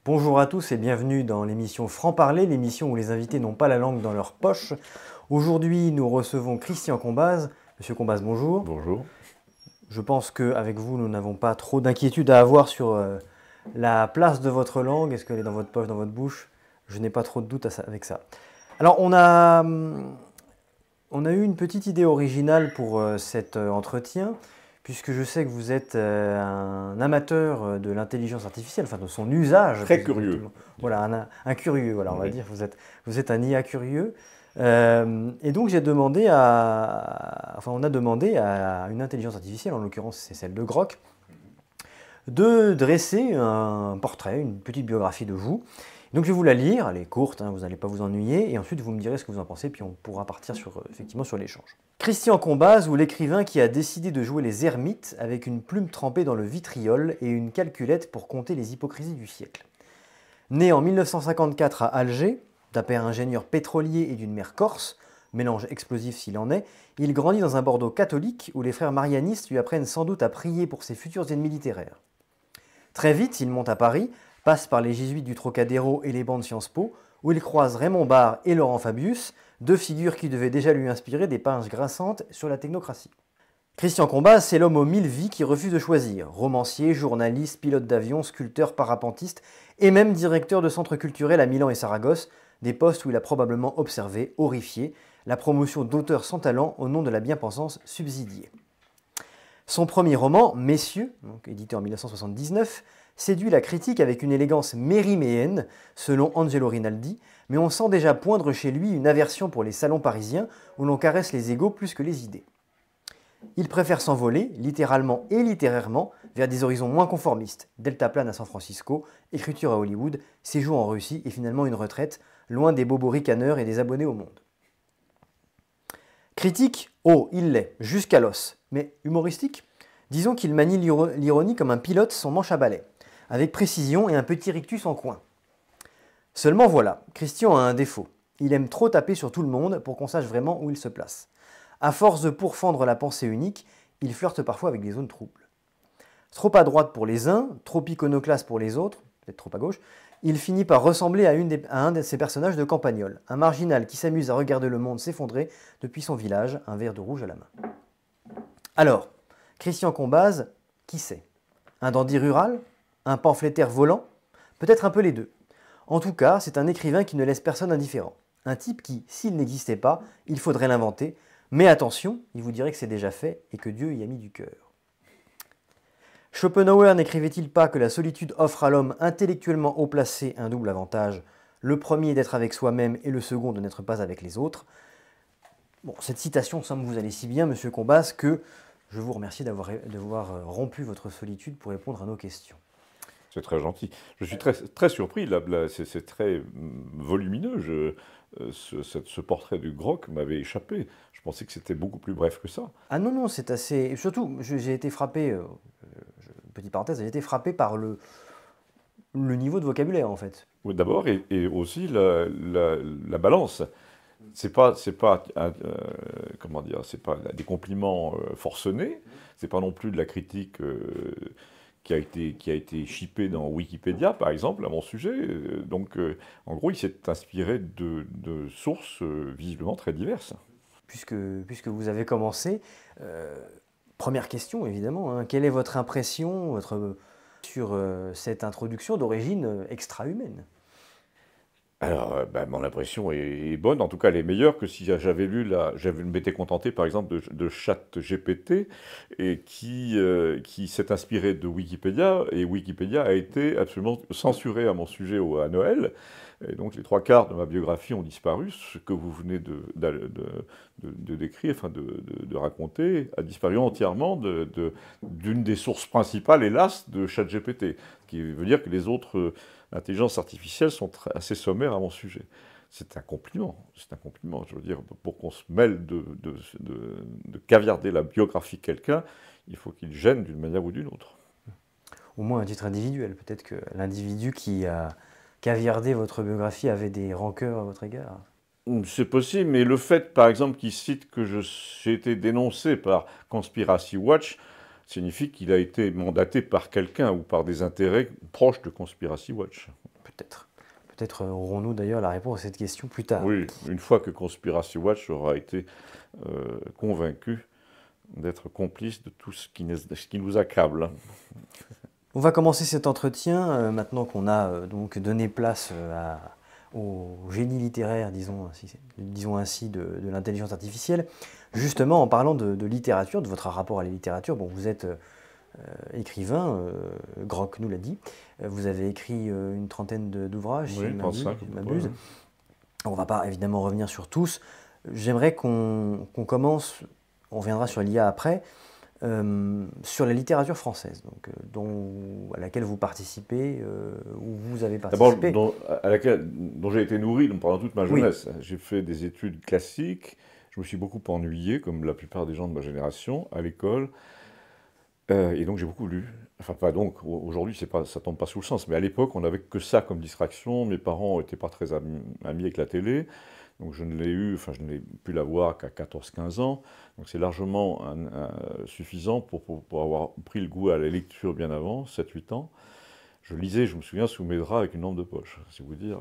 Bonjour à tous et bienvenue dans l'émission Franc-Parler, l'émission où les invités n'ont pas la langue dans leur poche. Aujourd'hui, nous recevons Christian Combaz. Monsieur Combaz, bonjour. Bonjour. Je pense qu'avec vous, nous n'avons pas trop d'inquiétude à avoir sur la place de votre langue. Est-ce qu'elle est dans votre poche, dans votre bouche? Je n'ai pas trop de doute avec ça. Alors, on a eu une petite idée originale pour cet entretien, puisque je sais que vous êtes un amateur de l'intelligence artificielle, enfin de son usage. Très curieux. Voilà, un curieux, voilà, on va Oui. dire. Vous êtes un IA curieux. Et donc on a demandé à une intelligence artificielle, en l'occurrence c'est celle de Grok, de dresser un portrait, une petite biographie de vous. Donc je vais vous la lire, elle est courte, hein, vous n'allez pas vous ennuyer, et ensuite vous me direz ce que vous en pensez, puis on pourra partir effectivement sur l'échange. Christian Combaz, ou l'écrivain qui a décidé de jouer les ermites avec une plume trempée dans le vitriol et une calculette pour compter les hypocrisies du siècle. Né en 1954 à Alger, d'un père ingénieur pétrolier et d'une mère corse, mélange explosif s'il en est, il grandit dans un Bordeaux catholique où les frères marianistes lui apprennent sans doute à prier pour ses futurs ennemis littéraires. Très vite, il monte à Paris, passe par les jésuites du Trocadéro et les bancs de Sciences Po, où il croise Raymond Barre et Laurent Fabius, deux figures qui devaient déjà lui inspirer des pages grassantes sur la technocratie. Christian Combaz, c'est l'homme aux 1000 vies qui refuse de choisir. Romancier, journaliste, pilote d'avion, sculpteur, parapentiste et même directeur de centres culturels à Milan et Saragosse, des postes où il a probablement observé, horrifié, la promotion d'auteurs sans talent au nom de la bien-pensance subsidiée. Son premier roman, Messieurs, donc édité en 1979, séduit la critique avec une élégance mériméenne, selon Angelo Rinaldi, mais on sent déjà poindre chez lui une aversion pour les salons parisiens où l'on caresse les égos plus que les idées. Il préfère s'envoler, littéralement et littérairement, vers des horizons moins conformistes. Deltaplane à San Francisco, écriture à Hollywood, séjour en Russie et finalement une retraite, loin des bobos ricaneurs et des abonnés au Monde. Critique, oh, il l'est, jusqu'à l'os. Mais humoristique? Disons qu'il manie l'ironie comme un pilote son manche à balai, avec précision et un petit rictus en coin. Seulement voilà, Christian a un défaut. Il aime trop taper sur tout le monde pour qu'on sache vraiment où il se place. À force de pourfendre la pensée unique, il flirte parfois avec des zones troubles. Trop à droite pour les uns, trop iconoclaste pour les autres, peut-être trop à gauche, il finit par ressembler à un de ses personnages de Campagnol, un marginal qui s'amuse à regarder le monde s'effondrer depuis son village, un verre de rouge à la main. Alors, Christian Combaz, qui c'est? Un dandy rural? Un pamphlétaire volant? Peut-être un peu les deux. En tout cas, c'est un écrivain qui ne laisse personne indifférent. Un type qui, s'il n'existait pas, il faudrait l'inventer. Mais attention, il vous dirait que c'est déjà fait et que Dieu y a mis du cœur. Schopenhauer n'écrivait-il pas que la solitude offre à l'homme intellectuellement haut placé un double avantage, le premier d'être avec soi-même et le second de n'être pas avec les autres? Bon, cette citation semble vous aller si bien, monsieur Combaz, que je vous remercie d'avoir rompu votre solitude pour répondre à nos questions. C'est très gentil. Je suis très surpris, c'est très volumineux. Ce portrait du Grok m'avait échappé. Je pensais que c'était beaucoup plus bref que ça. Ah non, non, c'est assez... Et surtout, j'ai été frappé, petite parenthèse, j'ai été frappé par le niveau de vocabulaire, en fait. Oui, d'abord, et aussi la balance. Comment dire, c'est pas des compliments forcenés, c'est pas non plus de la critique qui a été chippée dans Wikipédia, par exemple, à mon sujet. En gros, il s'est inspiré de sources visiblement très diverses. Puisque vous avez commencé, première question, évidemment, hein, quelle est votre impression sur cette introduction d'origine extra-humaine? Alors, mon impression est bonne, en tout cas elle est meilleure que si j'avais lu je m'étais contenté par exemple de ChatGPT et qui s'est inspiré de Wikipédia, et Wikipédia a été absolument censuré à mon sujet à Noël, et donc les trois quarts de ma biographie ont disparu. Ce que vous venez de décrire, enfin de raconter, a disparu entièrement d'une des sources principales, hélas, de ChatGPT, ce qui veut dire que les autres intelligences artificielles sont assez sommaires à mon sujet. C'est un compliment, je veux dire, pour qu'on se mêle de caviarder la biographie de quelqu'un, il faut qu'il gêne d'une manière ou d'une autre. Au moins à titre individuel, peut-être que l'individu qui a caviardé votre biographie avait des rancœurs à votre égard. C'est possible, mais le fait, par exemple, qu'il cite que j'ai été dénoncé par Conspiracy Watch signifie qu'il a été mandaté par quelqu'un ou par des intérêts proches de Conspiracy Watch. peut-être. Peut-être aurons-nous d'ailleurs la réponse à cette question plus tard. Oui, une fois que Conspiracy Watch aura été convaincu d'être complice de tout ce qui nous accable. On va commencer cet entretien, maintenant qu'on a donc donné place au génie littéraire, disons ainsi, de l'intelligence artificielle, justement en parlant de littérature, de votre rapport à la littérature. Bon, vous êtes écrivain, Grock nous l'a dit, vous avez écrit une trentaine d'ouvrages, si Oui, je 35, ne m'abuse. On ne va pas évidemment revenir sur tous. J'aimerais qu'on commence, on reviendra sur l'IA après, sur la littérature française, à laquelle vous participez, où vous avez participé. D'abord, dont j'ai été nourri pendant toute ma jeunesse. Oui. J'ai fait des études classiques, je me suis beaucoup ennuyé, comme la plupart des gens de ma génération, à l'école, et donc j'ai beaucoup lu. Enfin, pas donc, aujourd'hui ça tombe pas sous le sens, mais à l'époque on n'avait que ça comme distraction, mes parents n'étaient pas très amis avec la télé. Donc je n'ai pu la voir qu'à 14-15 ans. Donc c'est largement suffisant pour avoir pris le goût à la lecture bien avant, 7-8 ans. Je lisais, je me souviens, sous mes draps avec une lampe de poche, c'est vous dire.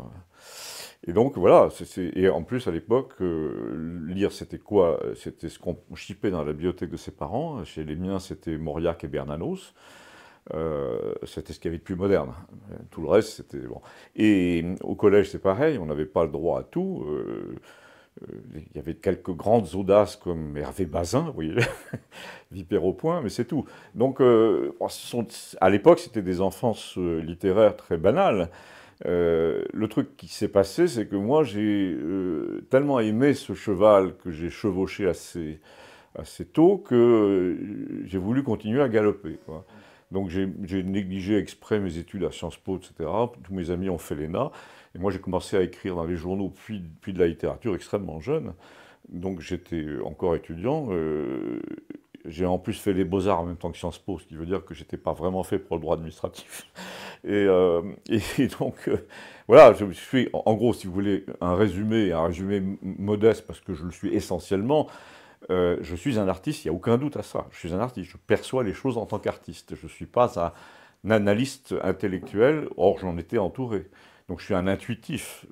Et donc voilà, et en plus à l'époque, lire c'était quoi? C'était ce qu'on chipait dans la bibliothèque de ses parents. Chez les miens, c'était Mauriac et Bernanos. C'était ce qu'il y avait de plus moderne. Tout le reste, c'était bon. Et au collège, c'est pareil, on n'avait pas le droit à tout. Il y avait quelques grandes audaces comme Hervé Bazin, vous voyez, Vipère au point, mais c'est tout. Donc, à l'époque, c'était des enfances littéraires très banales. Le truc qui s'est passé, c'est que moi, j'ai tellement aimé ce cheval que j'ai chevauché assez tôt que j'ai voulu continuer à galoper, quoi. Donc j'ai négligé exprès mes études à Sciences Po, etc. Tous mes amis ont fait l'ENA. Et moi j'ai commencé à écrire dans les journaux, puis de la littérature extrêmement jeune. Donc j'étais encore étudiant. J'ai en plus fait les beaux-arts en même temps que Sciences Po, ce qui veut dire que je n'étais pas vraiment fait pour le droit administratif. Et donc voilà, je suis, en gros, si vous voulez, un résumé modeste, parce que je le suis essentiellement. Je suis un artiste, il n'y a aucun doute à ça. Je suis un artiste, je perçois les choses en tant qu'artiste. Je ne suis pas un analyste intellectuel, or j'en étais entouré. Donc je suis un intuitif,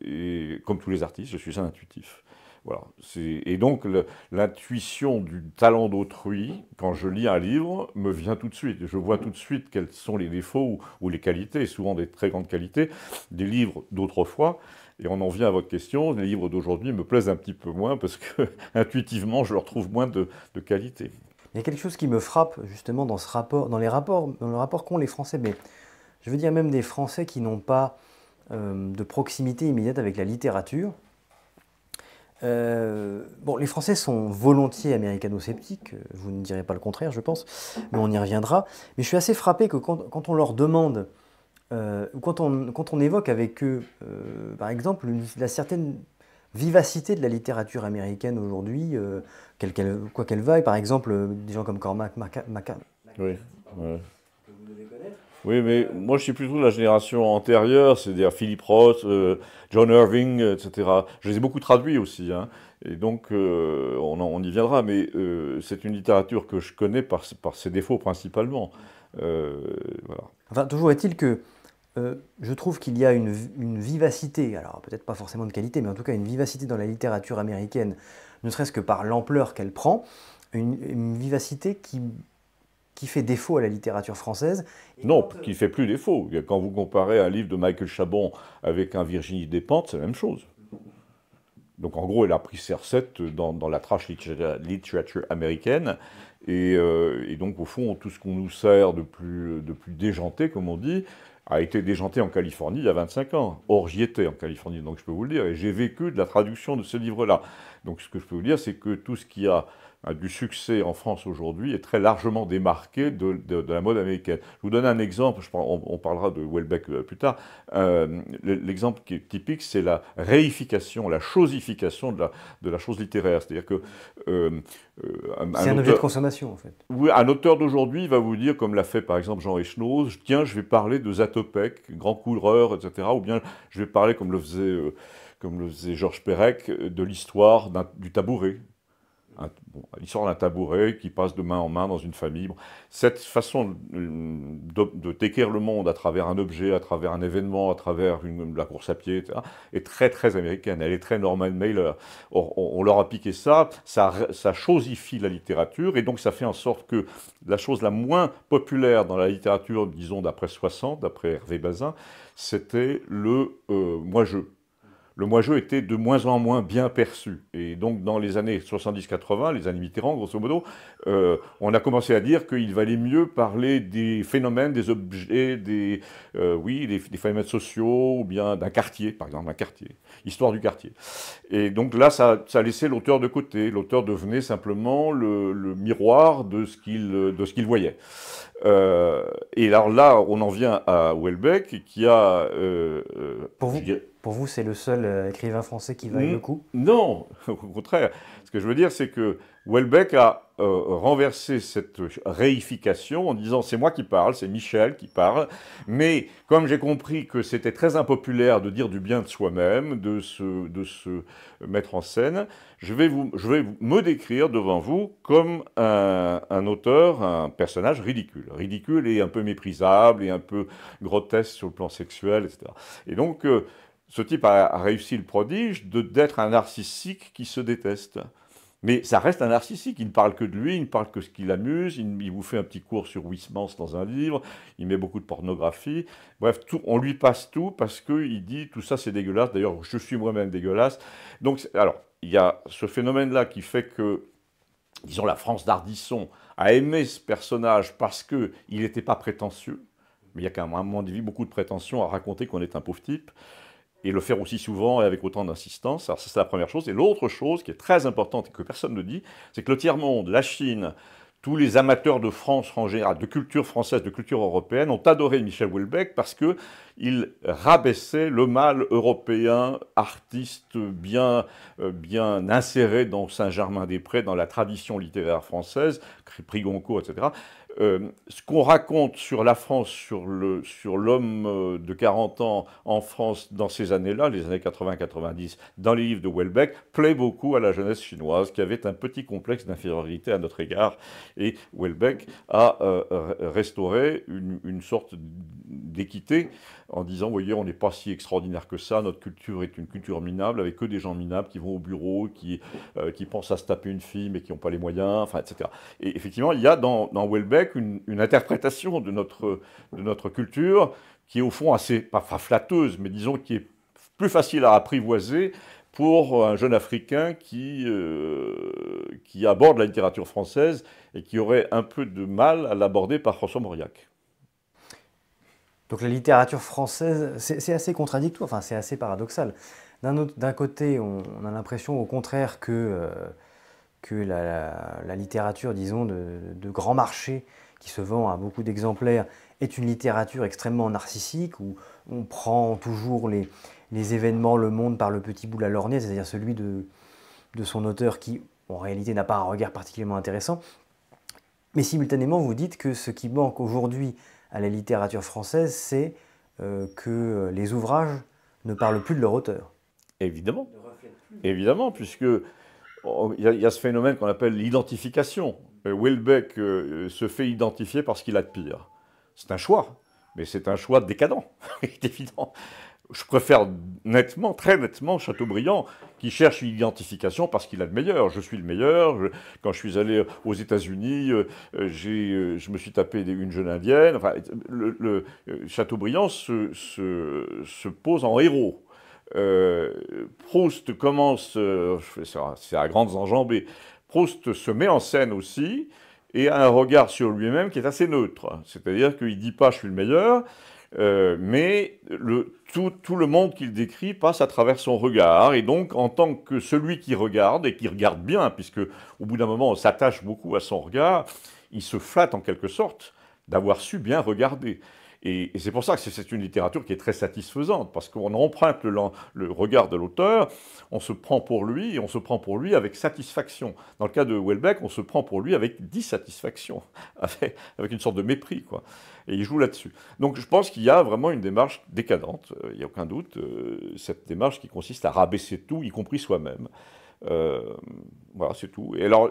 et comme tous les artistes, je suis un intuitif. Voilà. Et donc l'intuition du talent d'autrui, quand je lis un livre, me vient tout de suite. Je vois tout de suite quels sont les défauts ou les qualités, souvent des très grandes qualités, des livres d'autrefois. Et on en vient à votre question, les livres d'aujourd'hui me plaisent un petit peu moins parce que intuitivement, je leur trouve moins de qualité. Il y a quelque chose qui me frappe justement dans le rapport qu'ont les Français, mais je veux dire même des Français qui n'ont pas de proximité immédiate avec la littérature. Bon, les Français sont volontiers américano-sceptiques, vous ne direz pas le contraire, je pense, mais on y reviendra. Mais je suis assez frappé que quand on leur demande, quand on évoque avec eux, par exemple, la certaine vivacité de la littérature américaine aujourd'hui, quoi qu'elle vaille, par exemple, des gens comme Cormac McCarthy. Oui, ouais. Oui, mais moi je suis plutôt de la génération antérieure, c'est-à-dire Philip Roth, John Irving, etc. Je les ai beaucoup traduits aussi, hein. Et donc on y viendra, mais c'est une littérature que je connais par ses défauts principalement. Voilà. Enfin, toujours est-il que je trouve qu'il y a une vivacité, alors peut-être pas forcément de qualité, mais en tout cas une vivacité dans la littérature américaine, ne serait-ce que par l'ampleur qu'elle prend, une vivacité qui fait défaut à la littérature française. Non, qui ne fait plus défaut. Quand vous comparez un livre de Michael Chabon avec un Virginie Despentes, c'est la même chose. Donc en gros, elle a pris ses recettes dans la trash literature américaine, et donc au fond, tout ce qu'on nous sert de plus déjanté, comme on dit, a été déjanté en Californie il y a 25 ans. Or, j'y étais en Californie, donc je peux vous le dire, et j'ai vécu de la traduction de ce livre-là. Donc ce que je peux vous dire, c'est que tout ce qui a du succès en France aujourd'hui est très largement démarqué de la mode américaine. Je vous donne un exemple, on parlera de Houellebecq plus tard. L'exemple qui est typique, c'est la réification, la chosification de la chose littéraire. C'est-à-dire que... c'est un objet de consommation, en fait. Oui, un auteur d'aujourd'hui va vous dire, comme l'a fait par exemple Jean Echenoz, tiens, je vais parler de Zatopek, grand coureur, etc. Ou bien je vais parler, comme le faisait Georges Perec, de l'histoire du tabouret. l'histoire d'un tabouret qui passe de main en main dans une famille. Bon, cette façon de décrire le monde à travers un objet, à travers un événement, à travers la course à pied, etc., est très très américaine. Elle est très Norman Mailer. On leur a piqué ça, ça chosifie la littérature, et donc ça fait en sorte que la chose la moins populaire dans la littérature, disons d'après 60, d'après Hervé Bazin, c'était le moi-je. Le moi-je était de moins en moins bien perçu. Et donc, dans les années 70-80, les années Mitterrand, grosso modo, on a commencé à dire qu'il valait mieux parler des phénomènes, des objets, oui, des phénomènes sociaux, ou bien d'un quartier, par exemple, un quartier, histoire du quartier. Et donc là, ça a laissé l'auteur de côté. L'auteur devenait simplement le miroir de ce qu'il voyait. Et alors là, on en vient à Houellebecq, qui a... Pour vous, c'est le seul écrivain français qui vaille le coup? Non, au contraire. Ce que je veux dire, c'est que Houellebecq a renversé cette réification en disant c'est moi qui parle, c'est Michel qui parle, mais comme j'ai compris que c'était très impopulaire de dire du bien de soi-même, de se mettre en scène, je vais me décrire devant vous comme un auteur, un personnage ridicule et un peu méprisable et un peu grotesque sur le plan sexuel, etc. Et donc ce type a réussi le prodige d'être un narcissique qui se déteste. Mais ça reste un narcissique, il ne parle que de lui, il ne parle que ce qui l'amuse, il vous fait un petit cours sur Huysmans dans un livre, il met beaucoup de pornographie, bref, on lui passe tout parce qu'il dit tout ça c'est dégueulasse, d'ailleurs je suis moi-même dégueulasse. Donc, alors, il y a ce phénomène-là qui fait que, disons, la France d'Ardisson a aimé ce personnage parce qu'il n'était pas prétentieux, mais il y a quand même, à un moment de vie, beaucoup de prétention à raconter qu'on est un pauvre type, et le faire aussi souvent et avec autant d'insistance. Alors ça, c'est la première chose. Et l'autre chose qui est très importante et que personne ne dit, c'est que le tiers-monde, la Chine, tous les amateurs de France en général, de culture française, de culture européenne, ont adoré Michel Houellebecq parce qu'il rabaissait le mal européen, artiste bien inséré dans Saint-Germain-des-Prés, dans la tradition littéraire française, prix Goncourt, etc. Ce qu'on raconte sur la France, sur l'homme de 40 ans en France dans ces années-là, les années 80-90, dans les livres de Houellebecq, plaît beaucoup à la jeunesse chinoise qui avait un petit complexe d'infériorité à notre égard. Et Houellebecq a restauré une sorte d'équité en disant, voyez, on n'est pas si extraordinaire que ça, notre culture est une culture minable, avec que des gens minables qui vont au bureau, qui pensent à se taper une fille mais qui n'ont pas les moyens, enfin, etc. Et effectivement, il y a dans Houellebecq une interprétation de notre culture qui est au fond assez, pas flatteuse, mais disons qui est plus facile à apprivoiser pour un jeune Africain qui aborde la littérature française et qui aurait un peu de mal à l'aborder par François Mauriac. Donc la littérature française, c'est assez contradictoire, enfin c'est assez paradoxal. D'un côté, on a l'impression au contraire que la littérature, disons, de grand marché, qui se vend à beaucoup d'exemplaires, est une littérature extrêmement narcissique, où on prend toujours les événements, le monde par le petit bout de la lorgnette, c'est-à-dire celui de son auteur qui, en réalité, n'a pas un regard particulièrement intéressant. Mais simultanément, vous dites que ce qui manque aujourd'hui à la littérature française, c'est que les ouvrages ne parlent plus de leur auteur. Évidemment, évidemment, puisque il y a ce phénomène qu'on appelle l'identification. Houellebecq se fait identifier par ce qu'il a de pire. C'est un choix, mais c'est un choix décadent, c'est évident. Je préfère nettement, très nettement, Chateaubriand, qui cherche une identification parce qu'il a le meilleur. Je suis le meilleur. Quand je suis allé aux États-Unis, je me suis tapé une jeune indienne. Enfin, Chateaubriand se pose en héros. Proust commence, c'est à grandes enjambées, Proust se met en scène aussi et a un regard sur lui-même qui est assez neutre. C'est-à-dire qu'il ne dit pas « je suis le meilleur », mais tout le monde qu'il décrit passe à travers son regard, et donc en tant que celui qui regarde, et qui regarde bien, puisque au bout d'un moment on s'attache beaucoup à son regard, il se flatte en quelque sorte d'avoir su bien regarder. Et c'est pour ça que c'est une littérature qui est très satisfaisante, parce qu'on emprunte le regard de l'auteur, on se prend pour lui, et on se prend pour lui avec satisfaction. Dans le cas de Houellebecq, on se prend pour lui avec dissatisfaction, avec une sorte de mépris, quoi. Et il joue là-dessus. Donc je pense qu'il y a vraiment une démarche décadente, il n'y a aucun doute, cette démarche qui consiste à rabaisser tout, y compris soi-même. Euh, voilà, c'est tout. Et alors,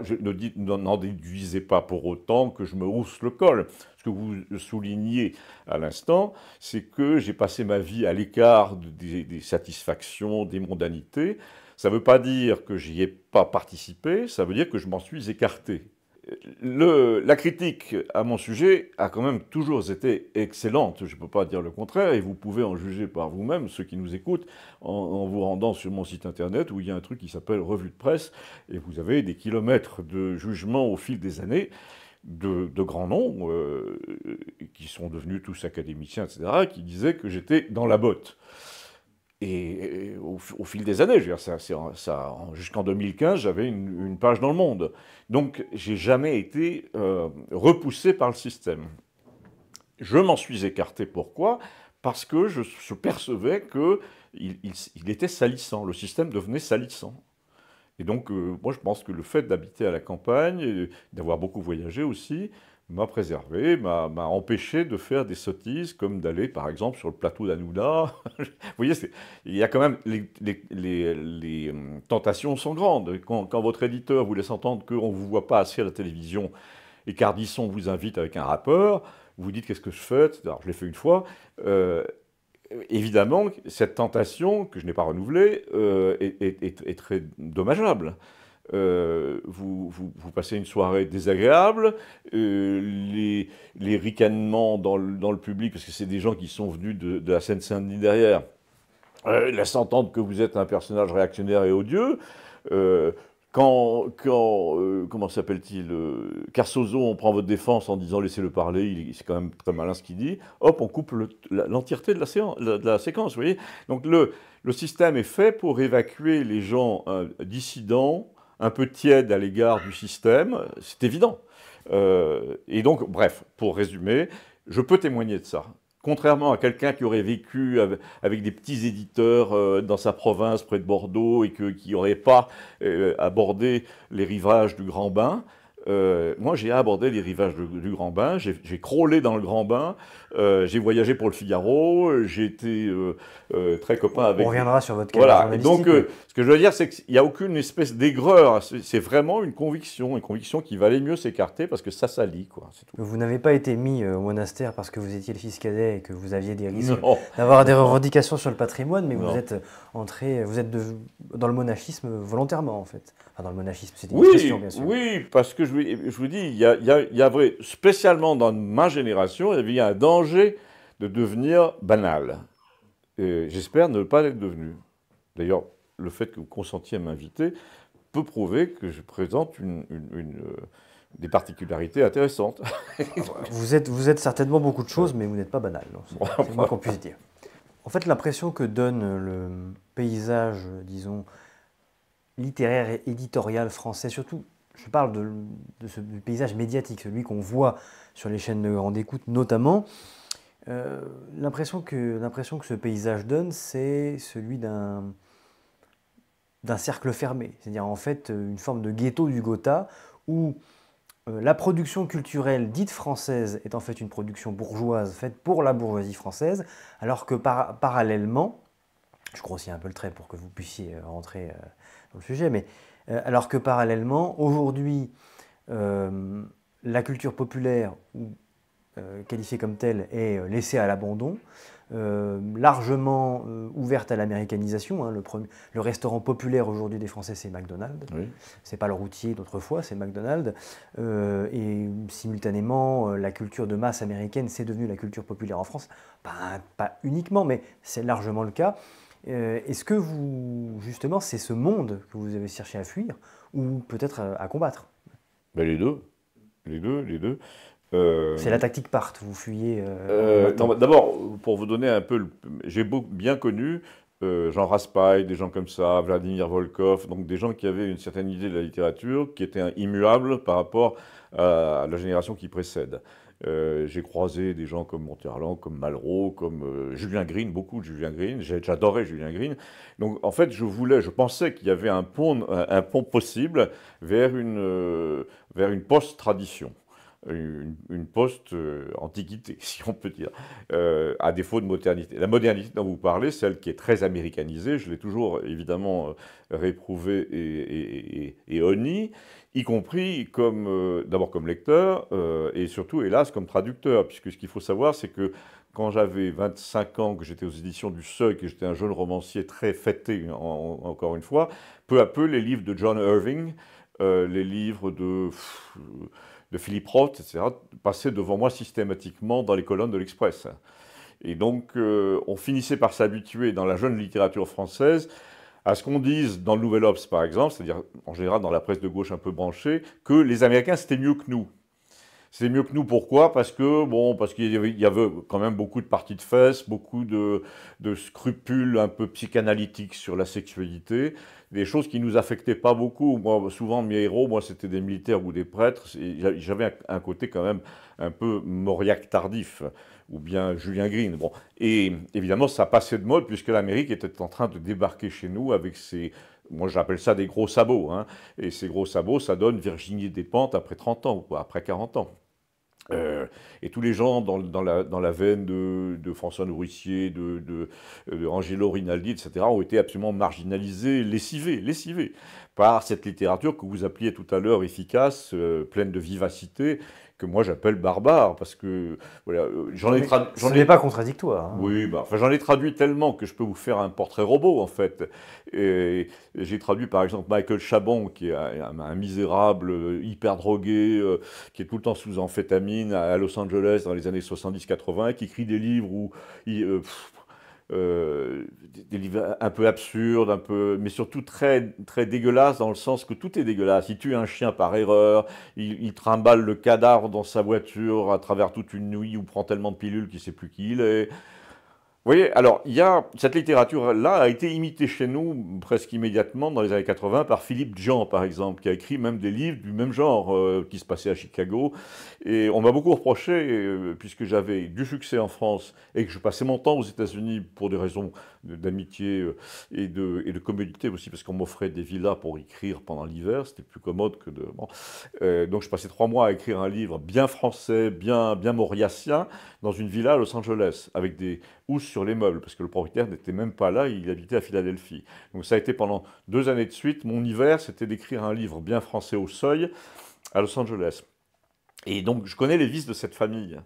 n'en déduisez pas pour autant que je me hausse le col. Ce que vous soulignez à l'instant, c'est que j'ai passé ma vie à l'écart des satisfactions, des mondanités. Ça ne veut pas dire que j'y ai pas participé, ça veut dire que je m'en suis écarté. La critique à mon sujet a quand même toujours été excellente, je ne peux pas dire le contraire, et vous pouvez en juger par vous-même, ceux qui nous écoutent, en vous rendant sur mon site internet où il y a un truc qui s'appelle Revue de presse, et vous avez des kilomètres de jugement au fil des années de grands noms, qui sont devenus tous académiciens, etc., qui disaient que j'étais dans la botte. Et au fil des années, je veux dire, jusqu'en 2015, j'avais une page dans Le Monde. Donc, j'ai jamais été repoussé par le système. Je m'en suis écarté. Pourquoi? Parce que je percevais qu'il était salissant. Le système devenait salissant. Et donc, moi, je pense que le fait d'habiter à la campagne, d'avoir beaucoup voyagé aussi, m'a préservé, m'a empêché de faire des sottises, comme d'aller, par exemple, sur le plateau d'Hanouna. Vous voyez, il y a quand même... Les tentations sont grandes. Quand votre éditeur vous laisse entendre qu'on ne vous voit pas assez à la télévision et qu'Ardisson vous invite avec un rappeur, vous dites qu'est-ce que je fais, etc. Je l'ai fait une fois. Évidemment, cette tentation, que je n'ai pas renouvelée, est très dommageable. Vous passez une soirée désagréable, les ricanements dans le public, parce que c'est des gens qui sont venus de la Seine-Saint-Denis derrière, laissent entendre que vous êtes un personnage réactionnaire et odieux. Comment s'appelle-t-il, Carsozon, on prend votre défense en disant laissez-le parler, c'est quand même très malin ce qu'il dit, hop, on coupe l'entièreté de la séquence, vous voyez. Donc le système est fait pour évacuer les gens dissidents, un peu tièdes à l'égard du système, c'est évident. Et donc, bref, pour résumer, je peux témoigner de ça. Contrairement à quelqu'un qui aurait vécu avec des petits éditeurs dans sa province près de Bordeaux et qui n'aurait pas abordé les rivages du Grand Bain, moi j'ai abordé les rivages du Grand Bain, j'ai crawlé dans le Grand Bain, j'ai voyagé pour le Figaro, j'ai été très copain avec... On reviendra sur votre carrière journalistique. Donc ce que je veux dire, c'est qu'il n'y a aucune espèce d'aigreur, c'est vraiment une conviction qu'il valait mieux s'écarter parce que ça salit, quoi, c'est tout. Vous n'avez pas été mis au monastère parce que vous étiez le fils cadet et que vous aviez des risques d'avoir des revendications sur le patrimoine, mais vous êtes entré, dans le monachisme volontairement, en fait. Enfin, dans le monachisme, c'était une question, bien sûr. Oui, parce que je vous dis, il y a vrai, spécialement dans ma génération, il y avait un danger de devenir banal. J'espère ne pas l'être devenu. D'ailleurs, le fait que vous consentiez à m'inviter peut prouver que je présente des particularités intéressantes. Vous êtes certainement beaucoup de choses, mais vous n'êtes pas banal. C'est le moins qu'on puisse dire. En fait, l'impression que donne le paysage, disons, littéraire et éditorial français, surtout, je parle de ce paysage médiatique, celui qu'on voit sur les chaînes de grande écoute notamment, l'impression que ce paysage donne, c'est celui d'un cercle fermé, c'est-à-dire en fait une forme de ghetto du Gotha où la production culturelle dite française est en fait une production bourgeoise faite pour la bourgeoisie française, alors que parallèlement, je grossis un peu le trait pour que vous puissiez rentrer dans le sujet, mais alors que parallèlement, aujourd'hui, la culture populaire, qualifiée comme telle, est laissée à l'abandon, largement ouverte à l'américanisation. Hein. Le restaurant populaire aujourd'hui des Français, c'est McDonald's. Oui. C'est pas le routier d'autrefois, c'est McDonald's. Et simultanément, la culture de masse américaine, c'est devenu la culture populaire en France. Pas uniquement, mais c'est largement le cas. Est-ce que justement, c'est ce monde que vous avez cherché à fuir ou peut-être à combattre? Ben les deux. C'est la tactique part, vous fuyez. D'abord, pour vous donner un peu, j'ai bien connu Jean Raspail, des gens comme ça, Vladimir Volkov, donc des gens qui avaient une certaine idée de la littérature, qui étaient immuables par rapport à la génération qui précède. J'ai croisé des gens comme Monterland, comme Malraux, comme Julien Green, beaucoup de Julien Green. J'adorais Julien Green. Donc en fait, je pensais qu'il y avait un pont possible vers une post-tradition. une post-antiquité, si on peut dire, à défaut de modernité. La modernité dont vous parlez, celle qui est très américanisée, je l'ai toujours évidemment réprouvée et honnie, y compris comme, d'abord comme lecteur et surtout, hélas, comme traducteur, puisque ce qu'il faut savoir, c'est que quand j'avais 25 ans, que j'étais aux éditions du Seuil, que j'étais un jeune romancier très fêté, encore une fois, peu à peu, les livres de John Irving, les livres de Philippe Roth, etc., passaient devant moi systématiquement dans les colonnes de l'Express. Et donc, on finissait par s'habituer dans la jeune littérature française à ce qu'on dise dans le Nouvel Obs, par exemple, c'est-à-dire en général dans la presse de gauche un peu branchée, que les Américains, c'était mieux que nous. C'est mieux que nous, pourquoi? Parce que, bon, parce qu'il y avait quand même beaucoup de parties de fesses, beaucoup de scrupules un peu psychanalytiques sur la sexualité, des choses qui nous affectaient pas beaucoup. Moi, souvent, mes héros, moi, c'était des militaires ou des prêtres, et j'avais un côté quand même un peu Mauriac tardif, ou bien Julien Green. Bon. Et évidemment, ça passait de mode, puisque l'Amérique était en train de débarquer chez nous avec ses... Moi, j'appelle ça des gros sabots, hein. Et ces gros sabots, ça donne Virginie Despentes après 30 ans, ou quoi, après 40 ans. Et tous les gens dans la veine de François Nourricier, de Angelo Rinaldi, etc., ont été absolument marginalisés, lessivés par cette littérature que vous appeliez tout à l'heure efficace, pleine de vivacité, que moi j'appelle barbare, parce que voilà, Ce n'est pas contradictoire. Hein. Oui, bah, enfin, j'en ai traduit tellement que je peux vous faire un portrait robot, en fait. Et j'ai traduit, par exemple, Michael Chabon, qui est un misérable, hyper drogué, qui est tout le temps sous amphétamine à Los Angeles dans les années 70-80, qui écrit des livres où des livres un peu absurdes, un peu, mais surtout très, très dégueulasses, dans le sens que tout est dégueulasse. Il tue un chien par erreur, il trimballe le cadavre dans sa voiture à travers toute une nuit, ou prend tellement de pilules qu'il ne sait plus qui il est. Vous voyez, alors, cette littérature-là a été imitée chez nous presque immédiatement dans les années 80 par Philippe Dian, par exemple, qui a écrit même des livres du même genre qui se passaient à Chicago. Et on m'a beaucoup reproché, puisque j'avais du succès en France et que je passais mon temps aux États-Unis pour des raisons d'amitié et de commodité aussi, parce qu'on m'offrait des villas pour écrire pendant l'hiver, c'était plus commode que de... Bon. Donc je passais 3 mois à écrire un livre bien français, bien mauriacien, dans une villa à Los Angeles, avec des housses sur les meubles, parce que le propriétaire n'était même pas là, il habitait à Philadelphie. Donc ça a été pendant 2 années de suite, mon hiver, c'était d'écrire un livre bien français au Seuil, à Los Angeles. Et donc je connais les vices de cette famille,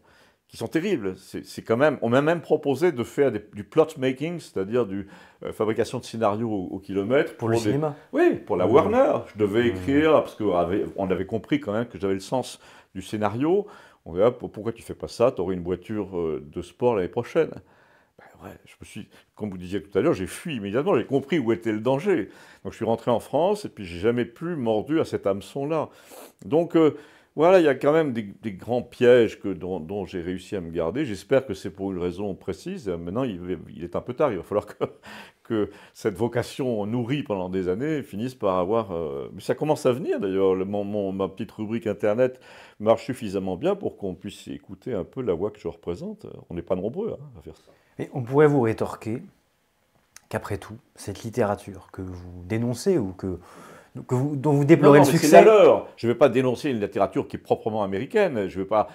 qui sont terribles. C'est quand même, on m'a même proposé de faire du plot making, c'est-à-dire du fabrication de scénarios au kilomètre. Pour le cinéma. Oui, pour la Warner. Je devais écrire, parce qu'on avait compris quand même que j'avais le sens du scénario. On dit, ah, pourquoi tu fais pas ça? Tu aurais une voiture de sport l'année prochaine. Ben ouais, comme vous disiez tout à l'heure, j'ai fui immédiatement, j'ai compris où était le danger. Donc je suis rentré en France et puis j'ai jamais plus mordu à cet hameçon-là. Donc voilà, il y a quand même des grands pièges dont j'ai réussi à me garder. J'espère que c'est pour une raison précise. Maintenant, il est un peu tard, il va falloir que cette vocation nourrie pendant des années finisse par avoir... Mais ça commence à venir d'ailleurs, ma petite rubrique Internet marche suffisamment bien pour qu'on puisse écouter un peu la voix que je représente. On n'est pas nombreux hein, à faire ça. Et on pourrait vous rétorquer qu'après tout, cette littérature que vous dénoncez ou dont vous déplorez non, le mais succès... c'est la leur. Je ne vais pas dénoncer une littérature qui est proprement américaine. Je ne vais pas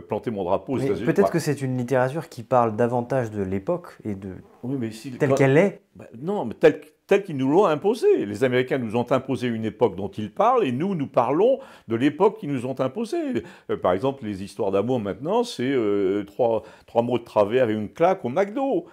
planter mon drapeau aux Mais États-Unis. peut-être que c'est une littérature qui parle davantage de l'époque et de Oui, mais telle qu'elle est. non, mais telle qu'ils nous l'ont imposée. Les Américains nous ont imposé une époque dont ils parlent et nous parlons de l'époque qu'ils nous ont imposée. Par exemple, les histoires d'amour maintenant, c'est trois mots de travers et une claque au McDo.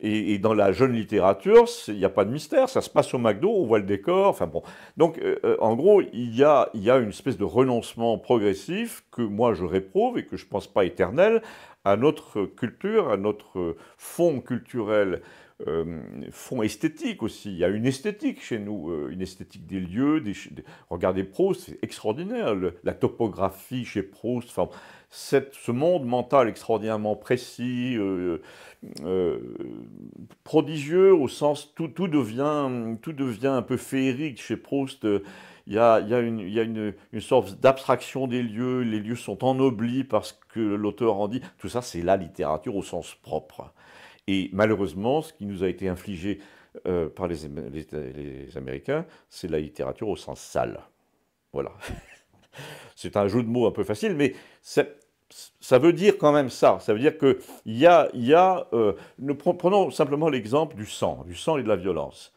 Et dans la jeune littérature, il n'y a pas de mystère, ça se passe au McDo, on voit le décor, enfin bon. Donc, en gros, il y a une espèce de renoncement progressif que moi je réprouve et que je ne pense pas éternel à notre culture, à notre fond culturel, fond esthétique aussi. Il y a une esthétique chez nous, une esthétique des lieux. Regardez Proust, c'est extraordinaire, la topographie chez Proust, enfin, ce monde mental extraordinairement précis, prodigieux au sens tout devient un peu féerique chez Proust. Il y a une sorte d'abstraction des lieux, les lieux sont ennoblis parce que l'auteur en dit. Tout ça, c'est la littérature au sens propre. Et malheureusement, ce qui nous a été infligé par les Américains, c'est la littérature au sens sale. Voilà. C'est un jeu de mots un peu facile, mais ça veut dire quand même ça. Ça veut dire qu'il prenons simplement l'exemple du sang et de la violence.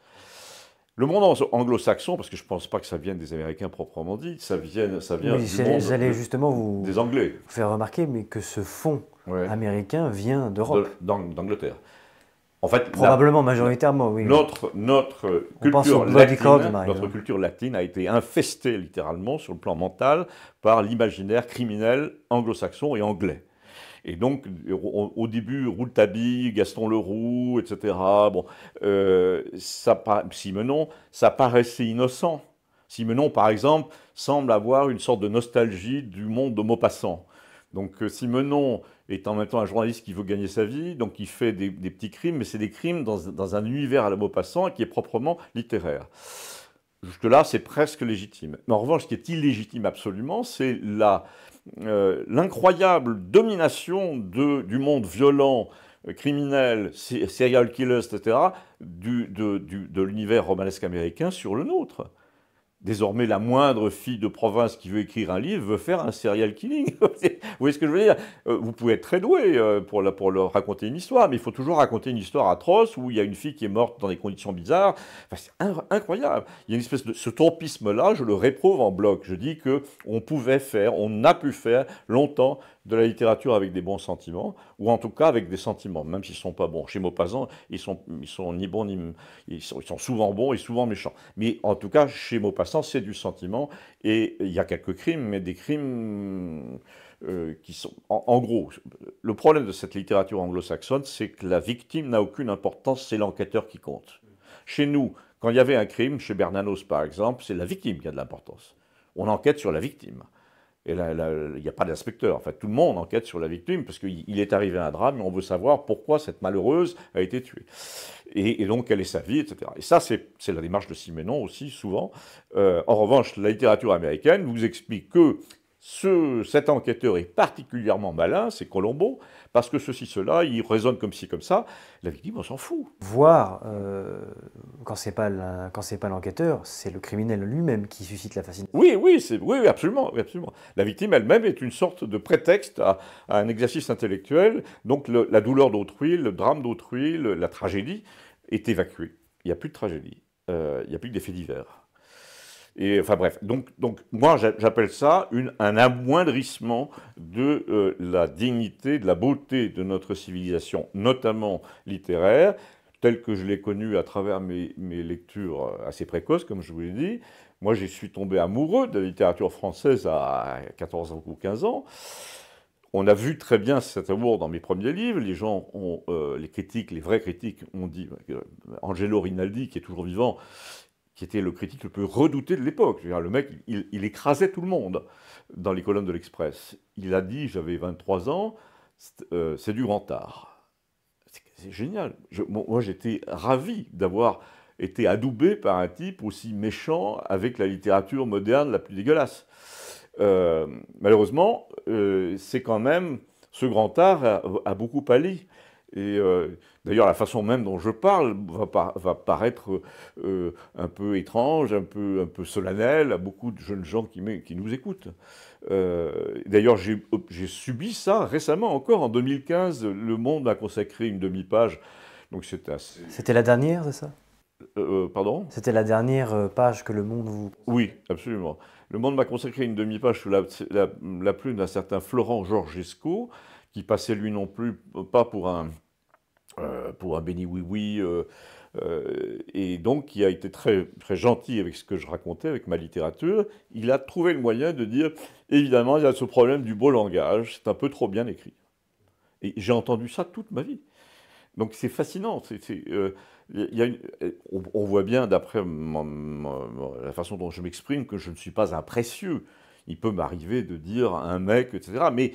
Le monde anglo-saxon, parce que je ne pense pas que ça vienne des Américains proprement dit, ça vient Oui, du monde j'allais justement des Anglais. vous faire remarquer, mais que ce fond américain vient d'Europe. D'Angleterre. En fait, probablement, majoritairement, oui. Notre culture latine a été infestée littéralement sur le plan mental par l'imaginaire criminel anglo-saxon et anglais. Et donc, au début, Rouletabille, Gaston Leroux, etc., Simenon, ça paraissait innocent. Simenon, par exemple, semble avoir une sorte de nostalgie du monde de Maupassant. Donc, Simenon est en même temps un journaliste qui veut gagner sa vie, donc il fait des petits crimes, mais c'est des crimes dans un univers à la Maupassant qui est proprement littéraire. Jusque-là, c'est presque légitime. Mais en revanche, ce qui est illégitime absolument, c'est l'incroyable domination du monde violent, criminel, serial killers, etc., de l'univers romanesque américain sur le nôtre. Désormais, la moindre fille de province qui veut écrire un livre veut faire un serial killing. Vous voyez ce que je veux dire? Vous pouvez être très doué pour leur raconter une histoire, mais il faut toujours raconter une histoire atroce où il y a une fille qui est morte dans des conditions bizarres. Enfin, c'est incroyable. Il y a une espèce de... Ce tropisme-là, je le réprouve en bloc. Je dis qu'on a pu faire longtemps de la littérature avec des bons sentiments, ou en tout cas avec des sentiments, même s'ils ne sont pas bons. Chez Maupassant, ils sont ni bons, ils sont souvent bons et souvent méchants. Mais en tout cas, chez Maupassant, c'est du sentiment, et il y a quelques crimes, mais des crimes qui sont... En gros, le problème de cette littérature anglo-saxonne, c'est que la victime n'a aucune importance, c'est l'enquêteur qui compte. Chez nous, quand il y avait un crime, chez Bernanos par exemple, c'est la victime qui a de l'importance. On enquête sur la victime. Et là, il n'y a pas d'inspecteur. En fait, tout le monde enquête sur la victime parce qu'il est arrivé un drame et on veut savoir pourquoi cette malheureuse a été tuée. Et donc, quelle est sa vie, etc. Et ça, c'est la démarche de Simenon aussi, souvent. En revanche, la littérature américaine vous explique que cet enquêteur est particulièrement malin, c'est Colombo, parce que cela, il raisonne comme ci, comme ça. La victime, on s'en fout. Voire, quand c'est pas l'enquêteur, c'est le criminel lui-même qui suscite la fascination. Oui, absolument, absolument. La victime elle-même est une sorte de prétexte à un exercice intellectuel. Donc la douleur d'autrui, le drame d'autrui, la tragédie est évacuée. Il n'y a plus de tragédie. Il n'y a plus que des faits divers. Et, enfin bref, donc moi j'appelle ça un amoindrissement de la dignité, de la beauté de notre civilisation, notamment littéraire, telle que je l'ai connue à travers mes lectures assez précoces, comme je vous l'ai dit. Moi, je suis tombé amoureux de la littérature française à 14 ans ou 15 ans. On a vu très bien cet amour dans mes premiers livres. Les gens les critiques, les vrais critiques, ont dit, Angelo Rinaldi, qui est toujours vivant, qui était le critique le plus redouté de l'époque. Le mec, il écrasait tout le monde dans les colonnes de l'Express. Il a dit, j'avais 23 ans, c'est du grand art. C'est génial. Moi, j'étais ravi d'avoir été adoubé par un type aussi méchant avec la littérature moderne la plus dégueulasse. Malheureusement, c'est quand même... Ce grand art a beaucoup pâli. Et d'ailleurs, la façon même dont je parle va paraître un peu étrange, un peu solennelle à beaucoup de jeunes gens qui nous écoutent. D'ailleurs, j'ai subi ça récemment encore. En 2015, Le Monde m'a consacré une demi-page. Donc c'était assez... C'était la dernière, c'est ça? Pardon? C'était la dernière page que Le Monde vous... Oui, absolument. Le Monde m'a consacré une demi-page sous la plume d'un certain Florent Georgesco, qui passait lui non plus pas pour un béni oui-oui, et donc qui a été très, très gentil avec ce que je racontais, avec ma littérature. Il a trouvé le moyen de dire, évidemment, il y a ce problème du beau langage, c'est un peu trop bien écrit. Et j'ai entendu ça toute ma vie. Donc c'est fascinant. On voit bien, d'après la façon dont je m'exprime, que je ne suis pas un précieux. Il peut m'arriver de dire à un mec, etc. Mais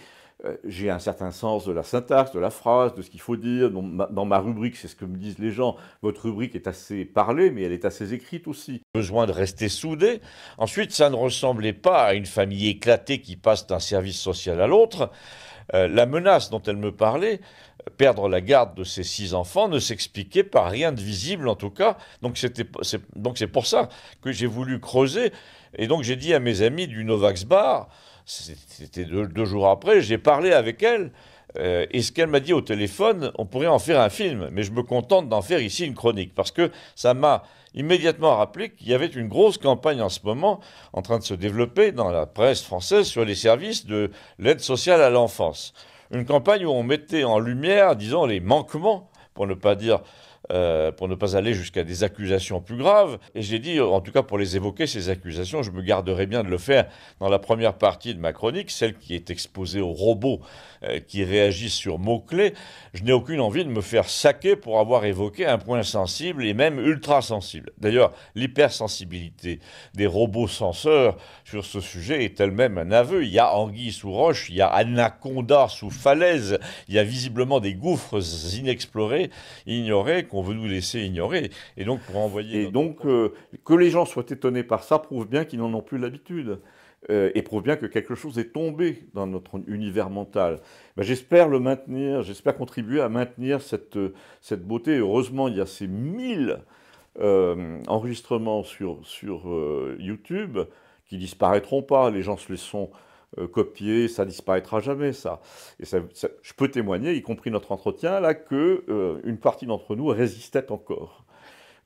j'ai un certain sens de la syntaxe, de la phrase, de ce qu'il faut dire. Dans ma rubrique, c'est ce que me disent les gens. Votre rubrique est assez parlée, mais elle est assez écrite aussi. Besoin de rester soudé. Ensuite, ça ne ressemblait pas à une famille éclatée qui passe d'un service social à l'autre. La menace dont elle me parlait, perdre la garde de ses 6 enfants, ne s'expliquait par rien de visible en tout cas. Donc c'est pour ça que j'ai voulu creuser. Et donc j'ai dit à mes amis du Novax Bar, c'était 2 jours après, j'ai parlé avec elle. Et ce qu'elle m'a dit au téléphone, on pourrait en faire un film, mais je me contente d'en faire ici une chronique, parce que ça m'a immédiatement rappelé qu'il y avait une grosse campagne en ce moment en train de se développer dans la presse française sur les services de l'aide sociale à l'enfance. Une campagne où on mettait en lumière, disons, les manquements, pour ne pas aller jusqu'à des accusations plus graves. Et j'ai dit, en tout cas pour les évoquer, ces accusations, je me garderai bien de le faire dans la première partie de ma chronique, celle qui est exposée aux robots qui réagissent sur mots-clés. Je n'ai aucune envie de me faire saquer pour avoir évoqué un point sensible et même ultra sensible. D'ailleurs, l'hypersensibilité des robots censeurs sur ce sujet est elle-même un aveu. Il y a anguille sous roche, il y a anaconda sous falaise, il y a visiblement des gouffres inexplorés, ignorés, qu'on veut nous laisser ignorer. Et donc, pour envoyer... Et donc, que les gens soient étonnés par ça prouve bien qu'ils n'en ont plus l'habitude. Et prouve bien que quelque chose est tombé dans notre univers mental. Ben, j'espère le maintenir, j'espère contribuer à maintenir cette beauté. Heureusement, il y a ces 1000 enregistrements sur YouTube qui disparaîtront pas. Les gens se les sont copiés, ça disparaîtra jamais, ça. Et je peux témoigner, y compris notre entretien, là, que une partie d'entre nous résistait encore.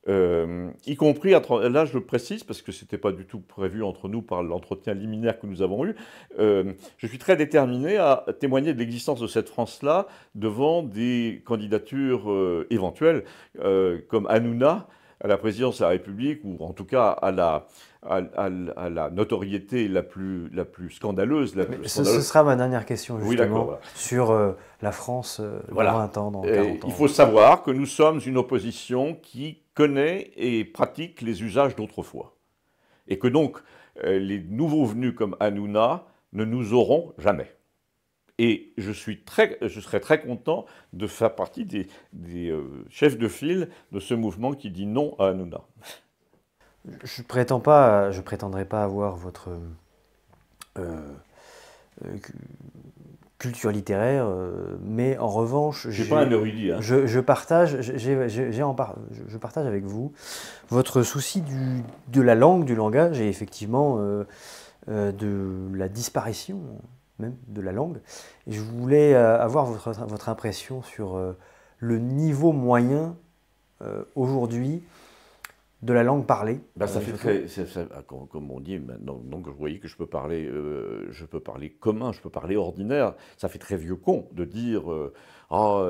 Y compris, là je le précise parce que ce n'était pas du tout prévu entre nous par l'entretien liminaire que nous avons eu, je suis très déterminé à témoigner de l'existence de cette France-là devant des candidatures éventuelles, comme Hanouna à la présidence de la République, ou en tout cas à la notoriété la plus scandaleuse. Ce sera ma dernière question, justement, oui, voilà. Sur la France dans 20 ans, dans 40 ans. Il faut savoir que nous sommes une opposition qui connaît et pratique les usages d'autrefois. Et que donc, les nouveaux venus comme Hanouna ne nous auront jamais. Et je serais très content de faire partie des chefs de file de ce mouvement qui dit non à Hanouna. Je prétendrai pas avoir votre culture littéraire, mais en revanche, je suis pas un érudit. Hein. Je partage avec vous votre souci de la langue, du langage, et effectivement de la disparition même de la langue. Et je voulais avoir votre impression sur le niveau moyen aujourd'hui de la langue parlée. Ben, ça fait comme on dit maintenant, donc vous voyez que je peux parler commun, je peux parler ordinaire. Ça fait très vieux con de dire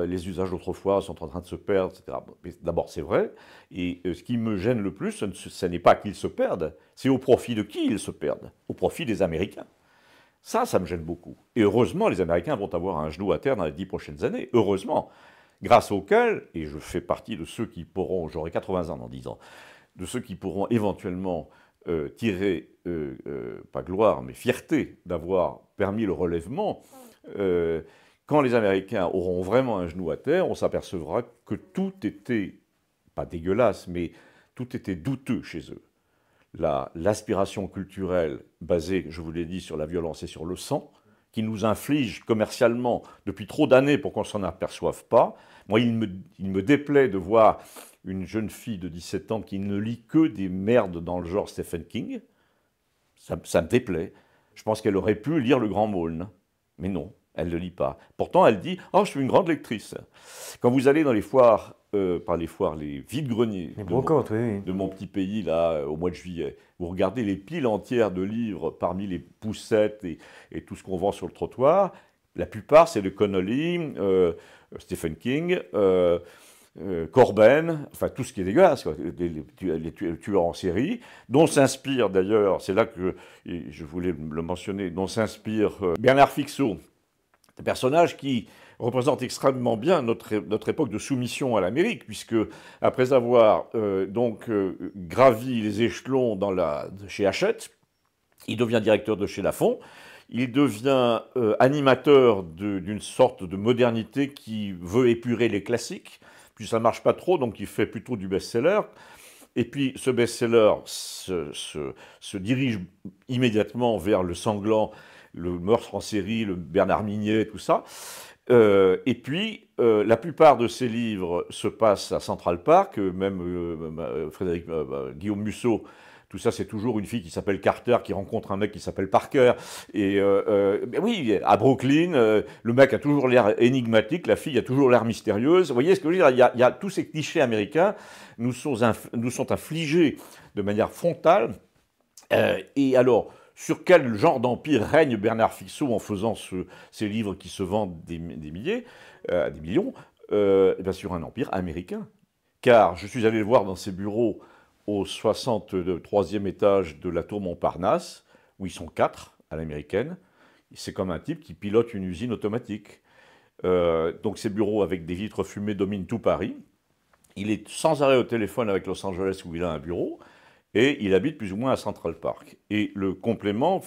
les usages d'autrefois sont en train de se perdre, etc. D'abord, c'est vrai. Et ce qui me gêne le plus, ce n'est pas qu'ils se perdent, c'est au profit de qui ils se perdent, au profit des Américains. Ça me gêne beaucoup. Et heureusement, les Américains vont avoir un genou à terre dans les 10 prochaines années. Heureusement. Grâce auquel, et je fais partie de ceux qui pourront, j'aurai 80 ans dans 10 ans, de ceux qui pourront éventuellement tirer, pas gloire, mais fierté d'avoir permis le relèvement, quand les Américains auront vraiment un genou à terre, on s'apercevra que tout était, pas dégueulasse, mais tout était douteux chez eux. L'aspiration culturelle basée, je vous l'ai dit, sur la violence et sur le sang, qui nous inflige commercialement depuis trop d'années pour qu'on ne s'en aperçoive pas. Moi, il me déplaît de voir une jeune fille de 17 ans qui ne lit que des merdes dans le genre Stephen King. Ça me déplaît. Je pense qu'elle aurait pu lire Le Grand Maulne. Mais non, elle ne le lit pas. Pourtant, elle dit « Oh, je suis une grande lectrice ». Quand vous allez dans les foires, les vide-greniers de mon petit pays, là, au mois de juillet, vous regardez les piles entières de livres parmi les poussettes et tout ce qu'on vend sur le trottoir. La plupart, c'est de Connolly, Stephen King, Corben, enfin tout ce qui est dégueulasse, quoi, les tueurs en série, dont s'inspire d'ailleurs, c'est là que je voulais le mentionner, dont s'inspire Bernard Fixot, un personnage qui représente extrêmement bien notre époque de soumission à l'Amérique, puisque après avoir gravi les échelons chez Hachette, il devient directeur de chez Lafon. Il devient animateur d'une sorte de modernité qui veut épurer les classiques, puis ça ne marche pas trop, donc il fait plutôt du best-seller. Et puis ce best-seller se dirige immédiatement vers le sanglant le Meurtre en série, le Bernard Minier, tout ça. Et puis, la plupart de ces livres se passent à Central Park, même Guillaume Musso, tout ça, c'est toujours une fille qui s'appelle Carter qui rencontre un mec qui s'appelle Parker. Et ben oui, à Brooklyn, le mec a toujours l'air énigmatique, la fille a toujours l'air mystérieuse. Vous voyez ce que je veux dire? Il y a tous ces clichés américains nous sont infligés de manière frontale. Et alors, sur quel genre d'empire règne Bernard Fixot en faisant ces livres qui se vendent des milliers, des millions? Eh bien, sur un empire américain. Car je suis allé le voir dans ses bureaux au 63e étage de la tour Montparnasse, où ils sont 4 à l'américaine. C'est comme un type qui pilote une usine automatique. Donc ses bureaux avec des vitres fumées dominent tout Paris. Il est sans arrêt au téléphone avec Los Angeles où il a un bureau. Et il habite plus ou moins à Central Park. Et le complément,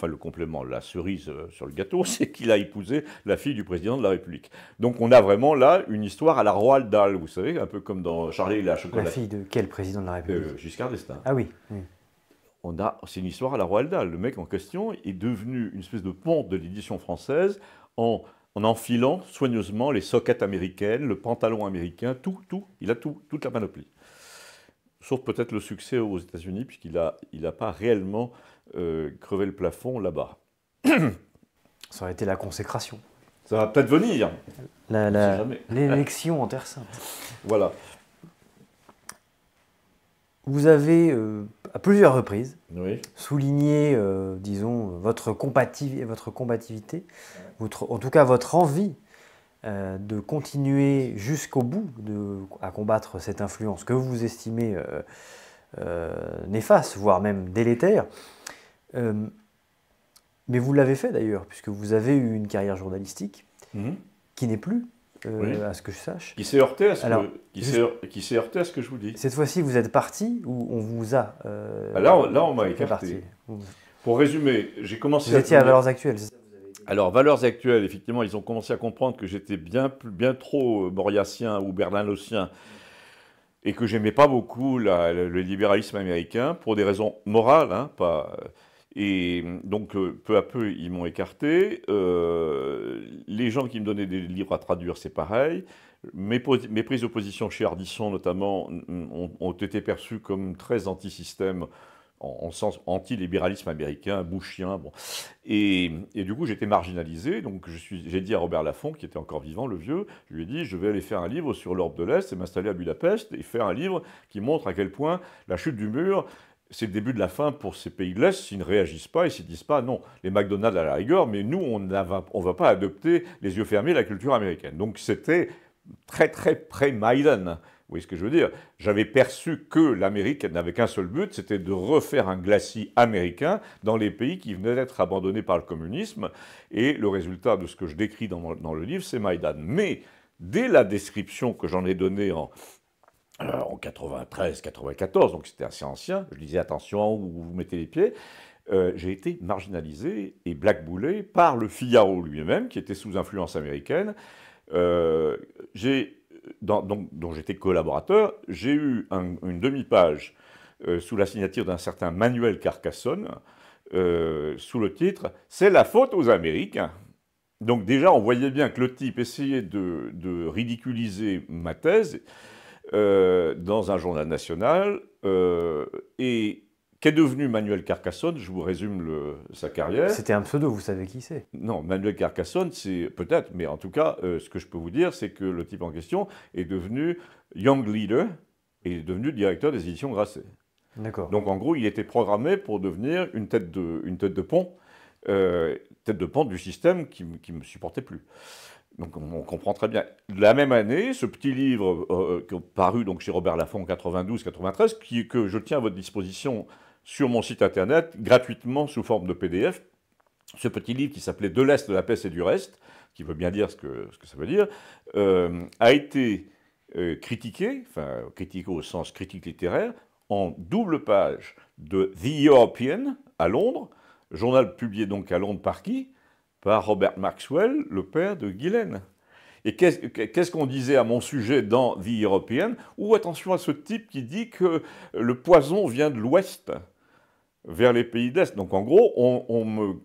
la cerise sur le gâteau, c'est qu'il a épousé la fille du président de la République. Donc on a vraiment là une histoire à la Roald Dahl, vous savez, un peu comme dans Charlie et la chocolat. La fille de quel président de la République? Giscard d'Estaing. Ah oui. C'est une histoire à la Roald Dahl. Le mec en question est devenu une espèce de ponte de l'édition française en enfilant soigneusement les soquettes américaines, le pantalon américain, tout. Il a toute la panoplie. Sauf peut-être le succès aux États-Unis, puisqu'il n'a pas réellement crevé le plafond là-bas. Ça aurait été la consécration. Ça va peut-être venir. L'élection en Terre Sainte. Voilà. Vous avez, à plusieurs reprises, souligné, disons, votre combativité, en tout cas votre envie de continuer jusqu'au bout à combattre cette influence que vous estimez néfaste, voire même délétère. Mais vous l'avez fait d'ailleurs, puisque vous avez eu une carrière journalistique qui n'est plus, à ce que je sache. Qui s'est heurté à ce que je vous dis. Cette fois-ci, vous êtes parti ou on vous a là, on m'a écarté. Pour résumer, j'ai commencé Vous étiez à Valeurs Actuelles. Alors, Valeurs Actuelles, effectivement, ils ont commencé à comprendre que j'étais bien trop mauriacien ou berlin-lossien et que j'aimais pas beaucoup le libéralisme américain pour des raisons morales, hein, pas... Et donc, peu à peu, ils m'ont écarté. Les gens qui me donnaient des livres à traduire, c'est pareil. Mes prises de position chez Ardisson, notamment, ont été perçues comme très anti-système, en sens anti-libéralisme américain, bushien. Bon. Et du coup, j'étais marginalisé. Donc, j'ai dit à Robert Laffont, qui était encore vivant, le vieux, je lui ai dit, je vais aller faire un livre sur l'Europe de l'Est et m'installer à Budapest et faire un livre qui montre à quel point la chute du mur, c'est le début de la fin pour ces pays de l'Est s'ils ne réagissent pas et s'ils ne disent pas non, les McDonald's à la rigueur, mais nous, on ne va pas adopter les yeux fermés la culture américaine. Donc c'était très très pré-Maïdan. Vous voyez ce que je veux dire? J'avais perçu que l'Amérique n'avait qu'un seul but, c'était de refaire un glacis américain dans les pays qui venaient d'être abandonnés par le communisme. Et le résultat de ce que je décris dans le livre, c'est Maïdan. Mais dès la description que j'en ai donnée en 93-94, donc c'était assez ancien, je disais attention où vous mettez les pieds, j'ai été marginalisé et blackboulé par le Figaro lui-même, qui était sous influence américaine, dont j'étais collaborateur. J'ai eu une demi-page sous la signature d'un certain Manuel Carcassonne, sous le titre « C'est la faute aux Américains ». Donc déjà, on voyait bien que le type essayait de ridiculiser ma thèse, dans un journal national, et qu'est devenu Manuel Carcassonne. Je vous résume sa carrière. C'était un pseudo, vous savez qui c'est? Non, Manuel Carcassonne, c'est peut-être, mais en tout cas, ce que je peux vous dire, c'est que le type en question est devenu Young Leader et est devenu directeur des éditions Grasset. D'accord. Donc en gros, il était programmé pour devenir une tête de pont du système qui ne me supportait plus. Donc on comprend très bien. La même année, ce petit livre paru donc chez Robert Laffont en 92-93, que je tiens à votre disposition sur mon site internet, gratuitement sous forme de PDF, ce petit livre qui s'appelait « De l'Est, de la peste et du reste », qui veut bien dire ce que ça veut dire, a été critiqué au sens critique littéraire, en double page de The European à Londres, journal publié donc à Londres par qui? Par Robert Maxwell, le père de Guylaine. Et qu'est-ce qu'on disait à mon sujet dans The European? Ou attention à ce type qui dit que le poison vient de l'Ouest. vers les pays de l'Est. Donc en gros,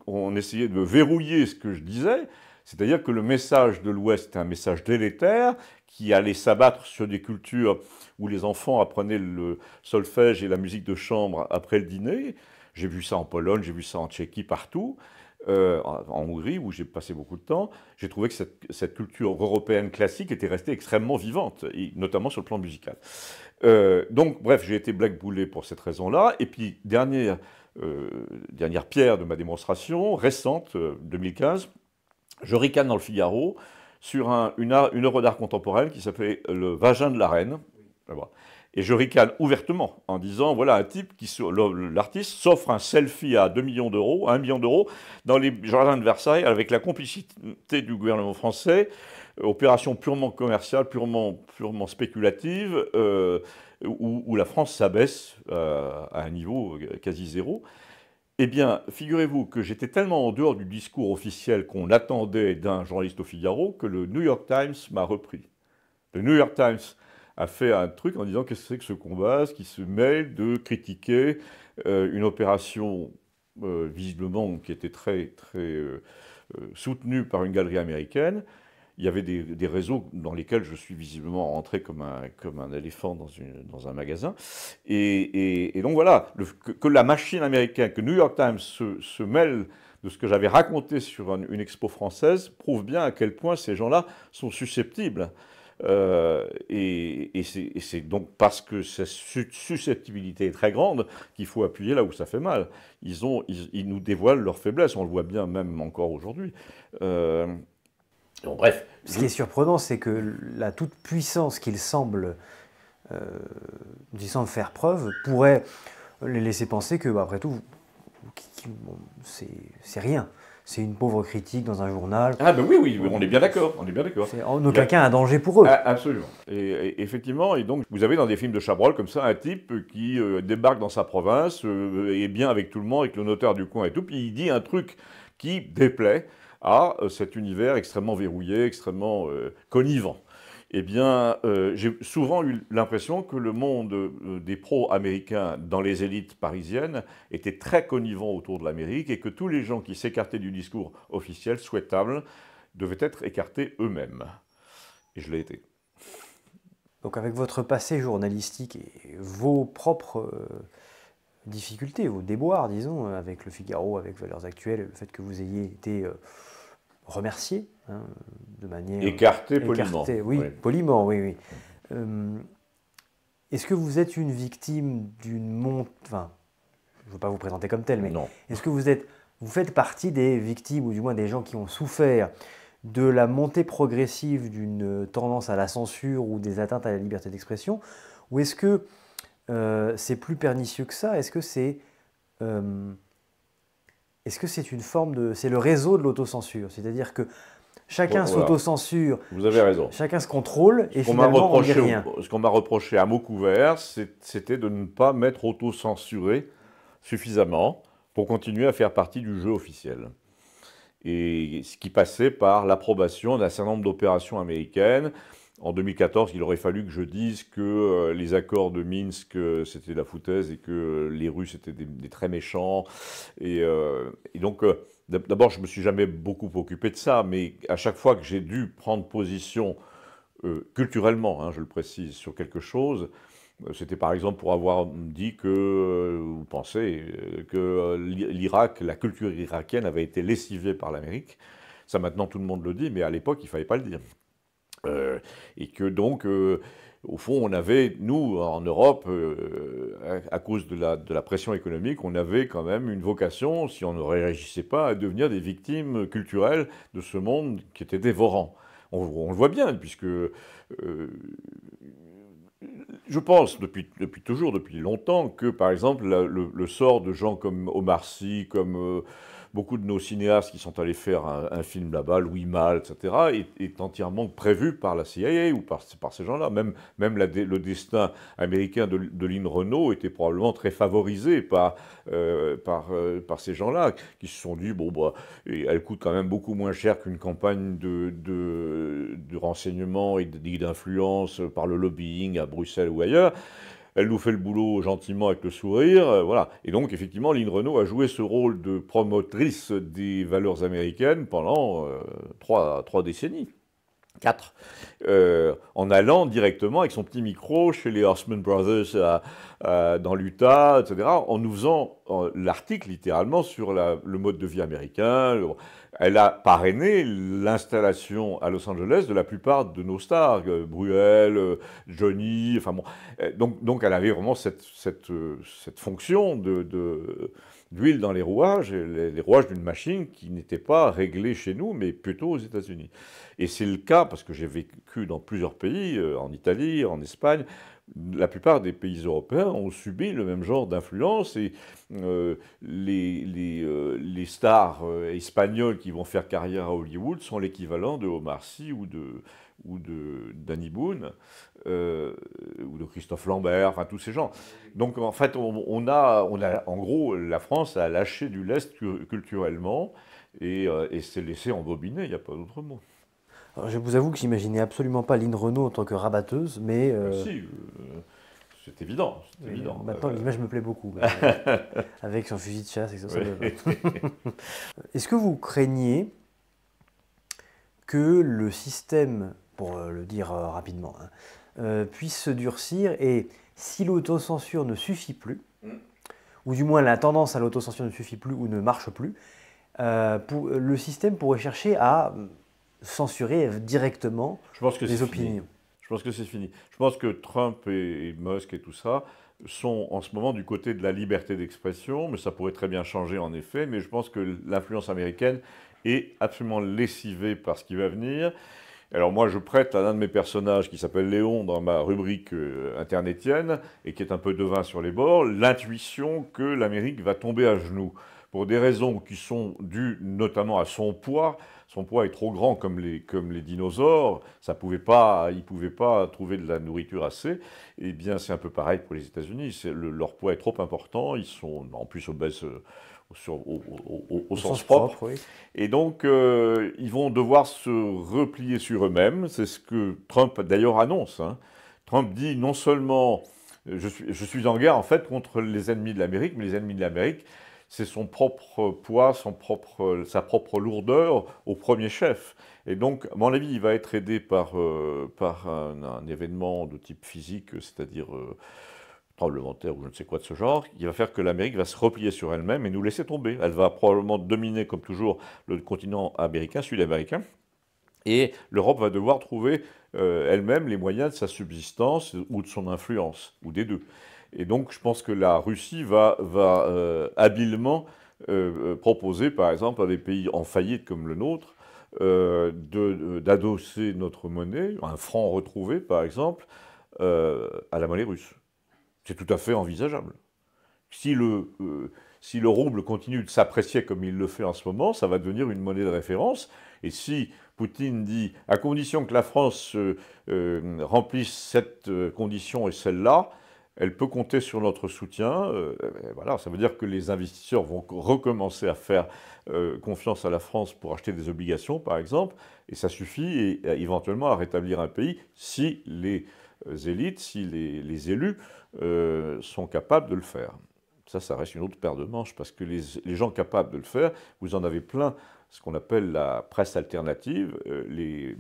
on essayait de verrouiller ce que je disais, c'est-à-dire que le message de l'Ouest était un message délétère qui allait s'abattre sur des cultures où les enfants apprenaient le solfège et la musique de chambre après le dîner. J'ai vu ça en Pologne, j'ai vu ça en Tchéquie, partout. En Hongrie, où j'ai passé beaucoup de temps, j'ai trouvé que cette culture européenne classique était restée extrêmement vivante, et notamment sur le plan musical. Donc, bref, j'ai été blackboulé pour cette raison-là. Et puis, dernière pierre de ma démonstration, récente, 2015, je ricane dans le Figaro sur une œuvre d'art contemporaine qui s'appelait Le Vagin de la Reine. Voilà. Et je ricane ouvertement en disant, voilà un type, l'artiste s'offre un selfie à 2 millions d'euros, 1 million d'euros, dans les jardins de Versailles, avec la complicité du gouvernement français, opération purement commerciale, purement spéculative, où la France s'abaisse à un niveau quasi zéro. Eh bien, figurez-vous que j'étais tellement en dehors du discours officiel qu'on attendait d'un journaliste au Figaro que le New York Times m'a repris. Le New York Times a fait un truc en disant qu'est-ce que c'est que ce combat, ce qui se mêle de critiquer une opération visiblement qui était très soutenue par une galerie américaine. Il y avait des réseaux dans lesquels je suis visiblement rentré comme un éléphant dans un magasin. Et donc voilà, que la machine américaine, que New York Times se mêle de ce que j'avais raconté sur une expo française, prouve bien à quel point ces gens-là sont susceptibles. Et c'est donc parce que cette susceptibilité est très grande qu'il faut appuyer là où ça fait mal. Ils nous dévoilent leurs faiblesses, on le voit bien même encore aujourd'hui. Donc, bref. Ce qui est surprenant, c'est que la toute-puissance qu'ils semblent faire preuve pourrait les laisser penser que, après tout, bon, c'est rien. C'est une pauvre critique dans un journal. Ah ben oui, on est bien d'accord, on est bien d'accord. C'est en aucun cas un danger pour eux. Ah, absolument. Et effectivement, et donc vous avez dans des films de Chabrol comme ça un type qui débarque dans sa province, est bien avec tout le monde, avec le notaire du coin et tout, puis il dit un truc qui déplaît à cet univers extrêmement verrouillé, extrêmement connivant. Eh bien, j'ai souvent eu l'impression que le monde des pro-américains dans les élites parisiennes était très connivant autour de l'Amérique et que tous les gens qui s'écartaient du discours officiel souhaitable devaient être écartés eux-mêmes. Et je l'ai été. Donc avec votre passé journalistique et vos propres difficultés, vos déboires, disons, avec le Figaro, avec Valeurs Actuelles, le fait que vous ayez été remercié, hein, de manière... Écarté poliment. Oui, oui, poliment, oui. Est-ce que vous êtes une victime d'une montée... Enfin, je ne veux pas vous présenter comme tel, mais non. Est-ce que vous faites partie des victimes, ou du moins des gens qui ont souffert de la montée progressive d'une tendance à la censure ou des atteintes à la liberté d'expression, ou est-ce que c'est plus pernicieux que ça? Est-ce que c'est une forme de... C'est le réseau de l'autocensure, c'est-à-dire que chacun s'autocensure, vous avez raison. Chacun se contrôle et finalement on ne dit rien. Ce qu'on m'a reproché à mot couvert, c'était de ne pas m'être autocensuré suffisamment pour continuer à faire partie du jeu officiel. Et ce qui passait par l'approbation d'un certain nombre d'opérations américaines. En 2014, il aurait fallu que je dise que les accords de Minsk, c'était de la foutaise et que les Russes étaient des très méchants. Et donc, d'abord, je ne me suis jamais beaucoup occupé de ça, mais à chaque fois que j'ai dû prendre position culturellement, hein, je le précise, sur quelque chose, c'était par exemple pour avoir dit que, vous pensez, que l'Irak, la culture irakienne avait été lessivée par l'Amérique. Ça maintenant tout le monde le dit, mais à l'époque il ne fallait pas le dire. Et que donc, au fond, on avait, nous, en Europe, à cause de la pression économique, on avait quand même une vocation, si on ne réagissait pas, à devenir des victimes culturelles de ce monde qui était dévorant. On le voit bien, puisque... je pense depuis toujours, depuis longtemps, que par exemple le sort de gens comme Omar Sy, comme beaucoup de nos cinéastes qui sont allés faire un film là-bas, Louis Malle, etc., est entièrement prévu par la CIA ou par ces gens-là. Même le destin américain de Lynn Renault était probablement très favorisé par ces gens-là, qui se sont dit, bon, bah, elle coûte quand même beaucoup moins cher qu'une campagne de renseignement et d'influence par le lobbying à Bruxelles ou ailleurs. elle nous fait le boulot gentiment avec le sourire, voilà. Et donc, effectivement, Lynn Renault a joué ce rôle de promotrice des valeurs américaines pendant 3 décennies. 4, en allant directement avec son petit micro chez les Horseman Brothers dans l'Utah, etc., en nous faisant l'article littéralement sur le mode de vie américain. Elle a parrainé l'installation à Los Angeles de la plupart de nos stars, Bruel, Johnny, enfin bon. Donc elle avait vraiment cette fonction d'huile dans les rouages d'une machine qui n'était pas réglée chez nous, mais plutôt aux États-Unis. Et c'est le cas, parce que j'ai vécu dans plusieurs pays, en Italie, en Espagne, la plupart des pays européens ont subi le même genre d'influence, et les stars espagnols qui vont faire carrière à Hollywood sont l'équivalent de Omar Sy ou de Danny Boone, ou de Christophe Lambert, enfin tous ces gens. Donc en fait, on a en gros, la France a lâché du lest culturellement et s'est laissé embobiner, il n'y a pas d'autre mot. Alors, je vous avoue que j'imaginais absolument pas Lynn Renault en tant que rabatteuse, mais... Si, c'est évident. Maintenant, l'image me plaît beaucoup, avec son fusil de chasse, etc. Est-ce que vous craignez que le système, pour le dire rapidement, puisse se durcir, et si l'autocensure ne suffit plus, ou du moins la tendance à l'autocensure ne suffit plus ou ne marche plus, le système pourrait chercher à censurer directement les opinions. Je pense que c'est fini. Je pense que Trump et Musk et tout ça sont en ce moment du côté de la liberté d'expression, mais ça pourrait très bien changer en effet. Mais je pense que l'influence américaine est absolument lessivée par ce qui va venir. Alors moi, je prête à l'un de mes personnages qui s'appelle Léon dans ma rubrique internetienne et qui est un peu devin sur les bords, l'intuition que l'Amérique va tomber à genoux pour des raisons qui sont dues notamment à son poids. Son poids est trop grand comme les dinosaures, il ne pouvait pas trouver de la nourriture assez. Eh bien, c'est un peu pareil pour les États-Unis. Leur poids est trop important, ils sont en plus obèses au sens propre. Oui. Et donc, ils vont devoir se replier sur eux-mêmes. C'est ce que Trump d'ailleurs annonce. Hein. Trump dit non seulement je suis en guerre en fait contre les ennemis de l'Amérique, mais les ennemis de l'Amérique, c'est son propre poids, sa propre lourdeur au premier chef. Et donc, à mon avis, il va être aidé par un événement de type physique, c'est-à-dire tremblement de terre ou je ne sais quoi de ce genre, qui va faire que l'Amérique va se replier sur elle-même et nous laisser tomber. Elle va probablement dominer, comme toujours, le continent américain, sud-américain. Et l'Europe va devoir trouver elle-même les moyens de sa subsistance ou de son influence, ou des deux. Et donc, je pense que la Russie va habilement proposer, par exemple, à des pays en faillite comme le nôtre, d'adosser notre monnaie, un franc retrouvé, par exemple, à la monnaie russe. C'est tout à fait envisageable. Si le rouble continue de s'apprécier comme il le fait en ce moment, ça va devenir une monnaie de référence. Et si Poutine dit, à condition que la France remplisse cette condition et celle-là, elle peut compter sur notre soutien. Voilà, ça veut dire que les investisseurs vont recommencer à faire confiance à la France pour acheter des obligations, par exemple, et ça suffit et éventuellement à rétablir un pays si les élites, si les élus sont capables de le faire. Ça reste une autre paire de manches, parce que les gens capables de le faire, vous en avez plein, ce qu'on appelle la presse alternative, les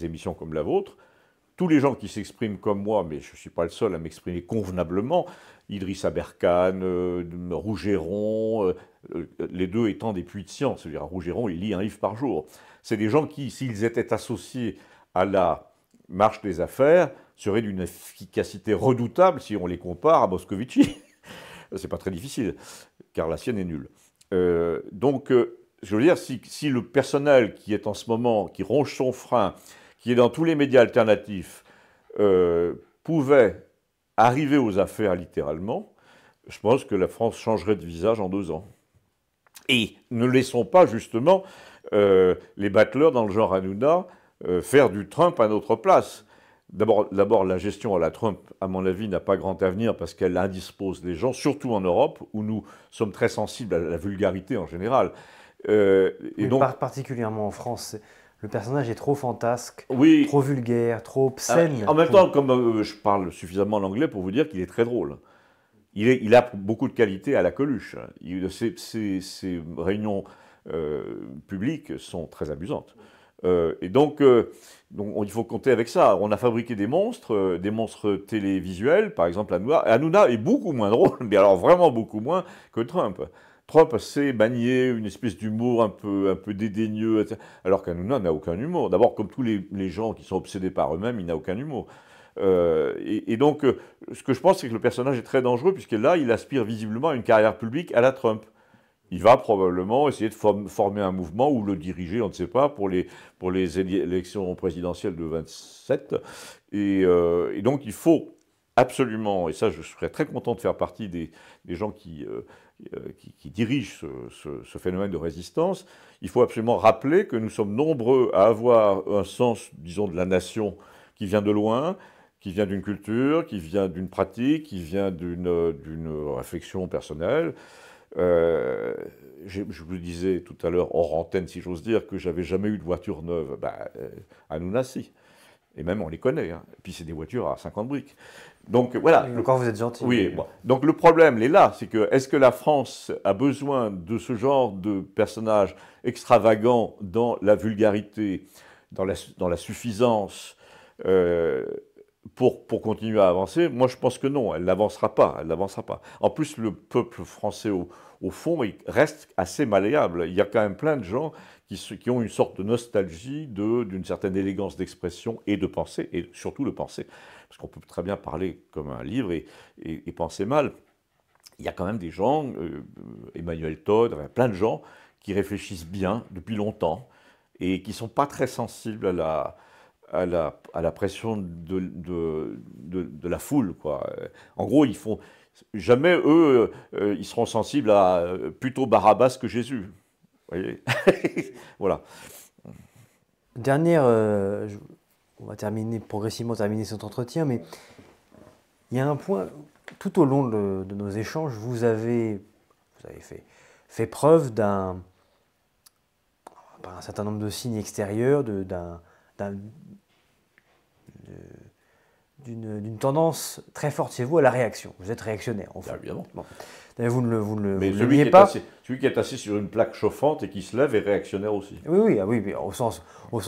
émissions comme la vôtre. Tous les gens qui s'expriment comme moi, mais je ne suis pas le seul à m'exprimer convenablement, Idriss Aberkane, Rougeron, les deux étant des puits de science, c'est-à-dire Rougeron, il lit un livre par jour. C'est des gens qui, s'ils étaient associés à la marche des affaires, seraient d'une efficacité redoutable si on les compare à Moscovici. C'est pas très difficile, car la sienne est nulle. Donc, je veux dire, si le personnel qui est en ce moment, qui ronge son frein, qui est dans tous les médias alternatifs, pouvait arriver aux affaires littéralement, je pense que la France changerait de visage en 2 ans. Et ne laissons pas justement les battleurs dans le genre Hanouna faire du Trump à notre place. D'abord, la gestion à la Trump, à mon avis, n'a pas grand avenir parce qu'elle indispose les gens, surtout en Europe, où nous sommes très sensibles à la vulgarité en général. Et donc, particulièrement en France, le personnage est trop fantasque, Oui. trop vulgaire, trop obscène. En même temps, comme je parle suffisamment l'anglais pour vous dire qu'il est très drôle. Il a beaucoup de qualités à la Coluche. Ses réunions publiques sont très amusantes. Et donc, il faut compter avec ça. On a fabriqué des monstres télévisuels, par exemple Hanouna. Hanouna est beaucoup moins drôle, mais alors vraiment beaucoup moins que Trump. Trump sait manier une espèce d'humour un peu dédaigneux, etc. Alors qu'Hanouna n'a aucun humour. D'abord, comme tous les gens qui sont obsédés par eux-mêmes, il n'a aucun humour. Donc, ce que je pense, c'est que le personnage est très dangereux, puisque là, il aspire visiblement à une carrière publique à la Trump. Il va probablement essayer de former un mouvement ou le diriger, on ne sait pas, pour les élections présidentielles de 27. Et donc, il faut absolument, et ça, je serais très content de faire partie des gens qui dirigent ce phénomène de résistance, il faut absolument rappeler que nous sommes nombreux à avoir un sens, disons, de la nation qui vient de loin, qui vient d'une culture, qui vient d'une pratique, qui vient d'une réflexion personnelle. Je vous disais tout à l'heure, hors antenne, si j'ose dire, que j'avais jamais eu de voiture neuve. Hanouna, si. Et même, on les connaît. Hein. Et puis, c'est des voitures à 50 briques. Donc, voilà. Et encore, vous êtes gentil. Oui. Bon. Donc, le problème, il est là. C'est que, est-ce que la France a besoin de ce genre de personnages extravagants dans la vulgarité, dans la suffisance, pour continuer à avancer? Moi, je pense que non, elle n'avancera pas. Elle n'avancera pas. En plus, le peuple français, au fond, il reste assez malléable. Il y a quand même plein de gens qui ont une sorte de nostalgie d'une certaine élégance d'expression et de pensée, et surtout de pensée. Parce qu'on peut très bien parler comme un livre et penser mal. Il y a quand même des gens, Emmanuel Todd, plein de gens qui réfléchissent bien depuis longtemps et qui ne sont pas très sensibles à la pression de la foule, quoi. En gros, jamais eux, ils seront sensibles à plutôt Barabbas que Jésus. Vous voyez. Voilà. Dernière, on va progressivement terminer cet entretien, mais il y a un point, tout au long de nos échanges, vous avez fait preuve d'un certain nombre de signes extérieurs, d'une tendance très forte chez vous à la réaction. Vous êtes réactionnaire, en fait. Évidemment. Bon. Vous ne Mais le niez pas. celui qui est assis sur une plaque chauffante et qui se lève est réactionnaire aussi. Oui, mais au sens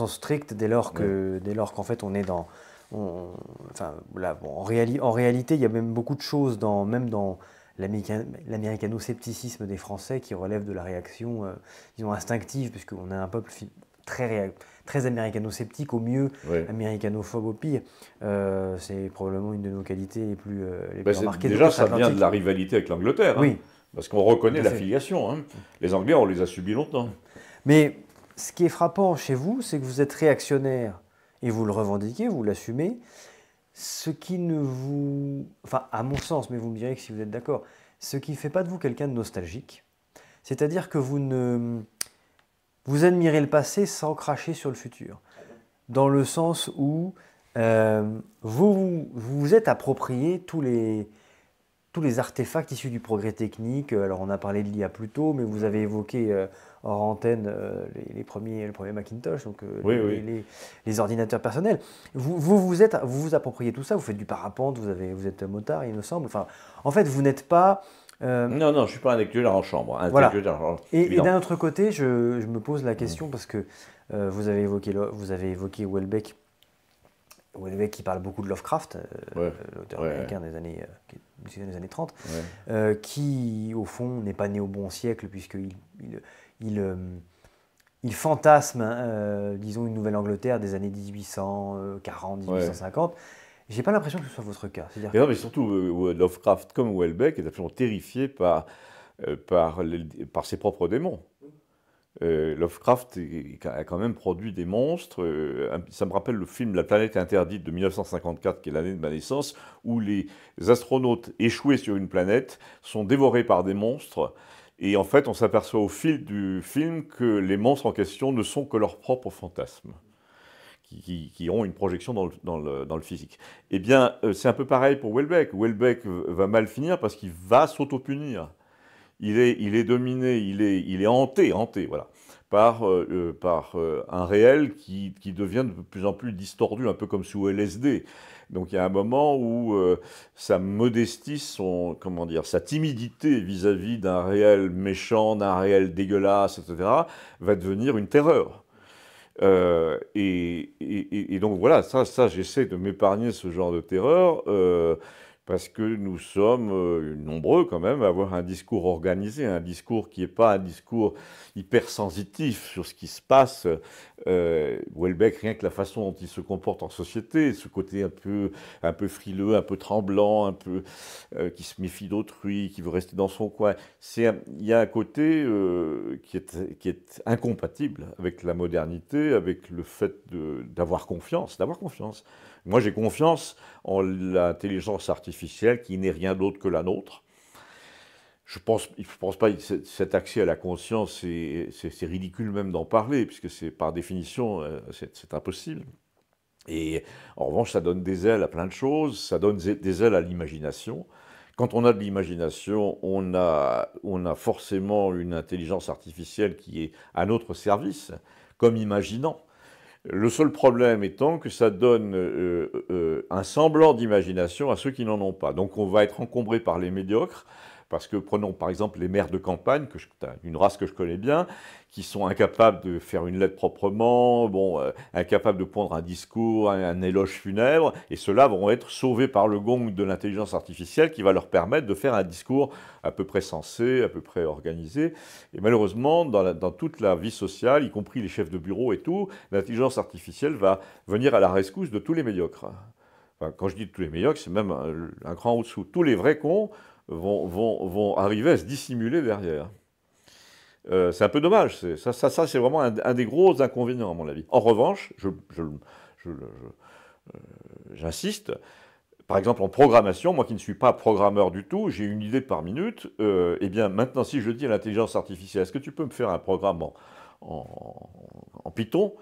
strict, dès lors qu'en fait on est dans... en réalité, il y a même beaucoup de choses, même dans l'américano-scepticisme des Français qui relèvent de la réaction, disons, instinctive, puisqu'on est un peuple très américano-sceptique au mieux, américanophobe au pire. C'est probablement une de nos qualités les plus remarquées. Déjà, ça vient de la rivalité avec l'Angleterre. Oui. Hein, parce qu'on reconnaît l'affiliation. Hein. Les Anglais, on les a subis longtemps. Mais ce qui est frappant chez vous, c'est que vous êtes réactionnaire et vous le revendiquez, vous l'assumez. Ce qui ne vous... Enfin, à mon sens, mais vous me direz que si vous êtes d'accord, ce qui ne fait pas de vous quelqu'un de nostalgique. C'est-à-dire que vous admirez le passé sans cracher sur le futur. Dans le sens où vous vous êtes approprié tous les artefacts issus du progrès technique. Alors on a parlé de l'IA plus tôt, mais vous avez évoqué hors antenne le premier Macintosh, donc les ordinateurs personnels. Vous vous appropriez tout ça, vous faites du parapente, vous êtes motard, il me semble. Enfin, en fait, vous n'êtes pas... Non, je ne suis pas un intellectuel en chambre. Voilà. Et d'un autre côté, je me pose la question parce que vous avez évoqué Houellebecq. Houellebecq qui parle beaucoup de Lovecraft, l'auteur américain des années 30, qui au fond n'est pas né au bon siècle puisqu'il fantasme, disons, une Nouvelle-Angleterre des années 1840, 1850. J'ai pas l'impression que ce soit votre cas. Non, mais surtout, Lovecraft, comme Houellebecq, est absolument terrifié par ses propres démons. Lovecraft a quand même produit des monstres. Ça me rappelle le film La planète interdite de 1954, qui est l'année de ma naissance, où les astronautes échoués sur une planète sont dévorés par des monstres. Et en fait, on s'aperçoit au fil du film que les monstres en question ne sont que leurs propres fantasmes, qui ont une projection dans le physique. Eh bien, c'est un peu pareil pour Houellebecq. Houellebecq va mal finir parce qu'il va s'auto-punir. Il est dominé, il est hanté, voilà, par un réel qui devient de plus en plus distordu, un peu comme sous LSD. Donc il y a un moment où sa modestie, sa timidité vis-à-vis d'un réel méchant, d'un réel dégueulasse, etc., va devenir une terreur. Et donc voilà, ça j'essaie de m'épargner ce genre de terreur, parce que nous sommes nombreux quand même à avoir un discours organisé, un discours qui n'est pas un discours hypersensitif sur ce qui se passe. Houellebecq, rien que la façon dont il se comporte en société, ce côté un peu frileux, un peu tremblant, un peu qui se méfie d'autrui, qui veut rester dans son coin. Il y a un côté qui est incompatible avec la modernité, avec le fait d'avoir confiance. Moi, j'ai confiance en l'intelligence artificielle qui n'est rien d'autre que la nôtre. Je pense pas que cet accès à la conscience, c'est ridicule même d'en parler, puisque c'est par définition, c'est impossible. Et en revanche, ça donne des ailes à plein de choses, ça donne des ailes à l'imagination. Quand on a de l'imagination, on a forcément une intelligence artificielle qui est à notre service, comme imaginant. Le seul problème étant que ça donne un semblant d'imagination à ceux qui n'en ont pas. Donc on va être encombré par les médiocres, parce que prenons par exemple les maires de campagne, une race que je connais bien, qui sont incapables de faire une lettre proprement, incapables de prendre un discours, un éloge funèbre, et ceux-là vont être sauvés par le gong de l'intelligence artificielle qui va leur permettre de faire un discours à peu près sensé, à peu près organisé. Et malheureusement, dans toute la vie sociale, y compris les chefs de bureau et tout, l'intelligence artificielle va venir à la rescousse de tous les médiocres. Enfin, quand je dis tous les médiocres, c'est même un cran au-dessous. Tous les vrais cons vont arriver à se dissimuler derrière. C'est un peu dommage. Ça c'est vraiment un des gros inconvénients, à mon avis. En revanche, j'insiste, par exemple en programmation, moi qui ne suis pas programmeur du tout, j'ai une idée par minute. Eh bien, maintenant, si je dis à l'intelligence artificielle, est-ce que tu peux me faire un programme en Python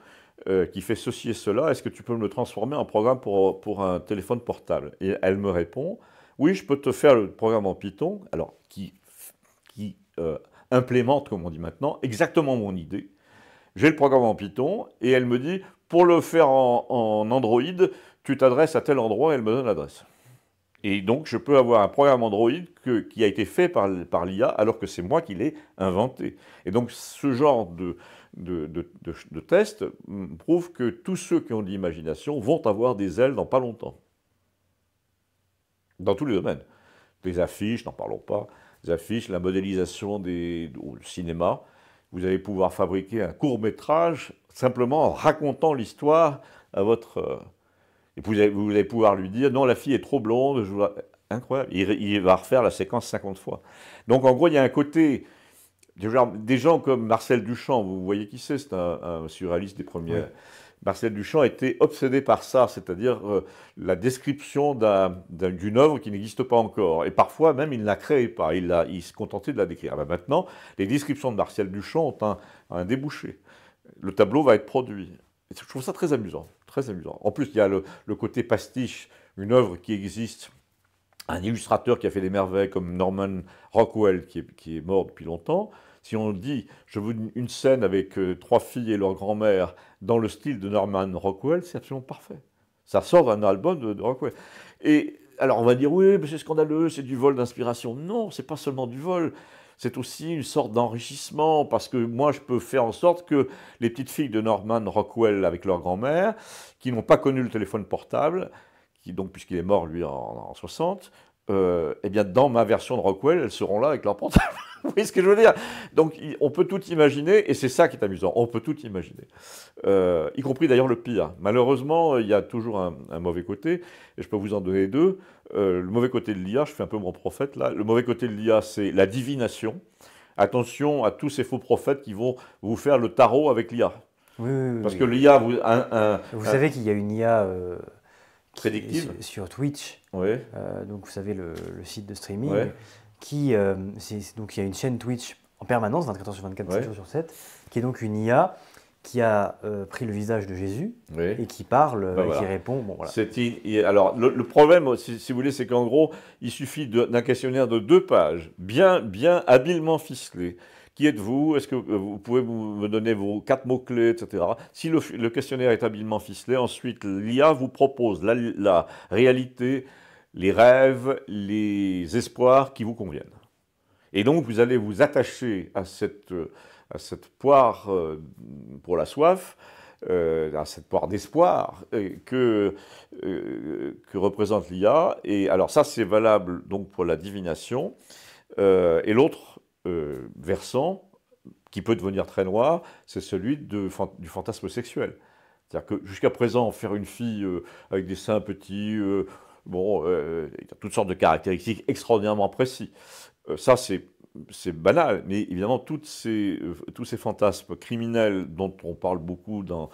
qui fait ceci et cela, est-ce que tu peux me le transformer en programme pour un téléphone portable? Et elle me répond, oui, je peux te faire le programme en Python, alors qui implémente, comme on dit maintenant, exactement mon idée. J'ai le programme en Python, et elle me dit, pour le faire en Android, tu t'adresses à tel endroit, et elle me donne l'adresse. Et donc, je peux avoir un programme Android qui a été fait par l'IA, alors que c'est moi qui l'ai inventé. Et donc, ce genre de test prouve que tous ceux qui ont de l'imagination vont avoir des ailes dans pas longtemps. Dans tous les domaines. Des affiches, n'en parlons pas. Des affiches, la modélisation du cinéma. Vous allez pouvoir fabriquer un court-métrage simplement en racontant l'histoire à votre... Et vous allez pouvoir lui dire, non, la fille est trop blonde. Incroyable. Il va refaire la séquence 50 fois. Donc, en gros, il y a un côté... Des gens comme Marcel Duchamp, vous voyez qui c'est un surréaliste des premiers... Oui. Marcel Duchamp était obsédé par ça, c'est-à-dire la description d'une œuvre qui n'existe pas encore. Et parfois même, il ne la créait pas, il se contentait de la décrire. Ben maintenant, les descriptions de Marcel Duchamp ont un débouché. Le tableau va être produit. Et je trouve ça très amusant, très amusant. En plus, il y a le côté pastiche, une œuvre qui existe, un illustrateur qui a fait des merveilles comme Norman Rockwell, qui est mort depuis longtemps. Si on dit, je veux une scène avec 3 filles et leur grand-mère dans le style de Norman Rockwell, c'est absolument parfait. Ça sort d'un album de Rockwell. Et alors on va dire, oui, mais c'est scandaleux, c'est du vol d'inspiration. Non, c'est pas seulement du vol, c'est aussi une sorte d'enrichissement, parce que moi je peux faire en sorte que les petites filles de Norman Rockwell avec leur grand-mère, qui n'ont pas connu le téléphone portable, puisqu'il est mort lui en 60, eh bien dans ma version de Rockwell, elles seront là avec leur portable. Vous voyez ce que je veux dire? Donc, on peut tout imaginer, et c'est ça qui est amusant. On peut tout imaginer. Y compris d'ailleurs le pire. Malheureusement, il y a toujours un mauvais côté, et je peux vous en donner deux. Le mauvais côté de l'IA, je fais un peu mon prophète là. Le mauvais côté de l'IA, c'est la divination. Attention à tous ces faux prophètes qui vont vous faire le tarot avec l'IA. Oui, parce que l'IA... Vous savez qu'il y a une IA prédictive sur Twitch. Oui. Donc, vous savez, le site de streaming. Oui. Donc il y a une chaîne Twitch en permanence, 24 heures sur 24, 7 jours sur 7, qui est donc une IA qui a pris le visage de Jésus et qui parle, et qui répond. Bon, voilà. Alors, le problème, si vous voulez, c'est qu'en gros, il suffit d'un questionnaire de 2 pages, bien habilement ficelé, Qui êtes-vous? Est-ce que vous pouvez me donner vos 4 mots-clés, etc. Si le questionnaire est habilement ficelé, ensuite l'IA vous propose la réalité, les rêves, les espoirs qui vous conviennent. Et donc vous allez vous attacher à cette poire pour la soif, à cette poire d'espoir que représente l'IA. Et alors ça, c'est valable donc pour la divination. Et l'autre versant, qui peut devenir très noir, c'est celui du fantasme sexuel. C'est-à-dire que jusqu'à présent, faire une fille avec des seins petits, il y a toutes sortes de caractéristiques extraordinairement précis. Ça, c'est banal, mais évidemment, tous ces fantasmes criminels dont on parle beaucoup dans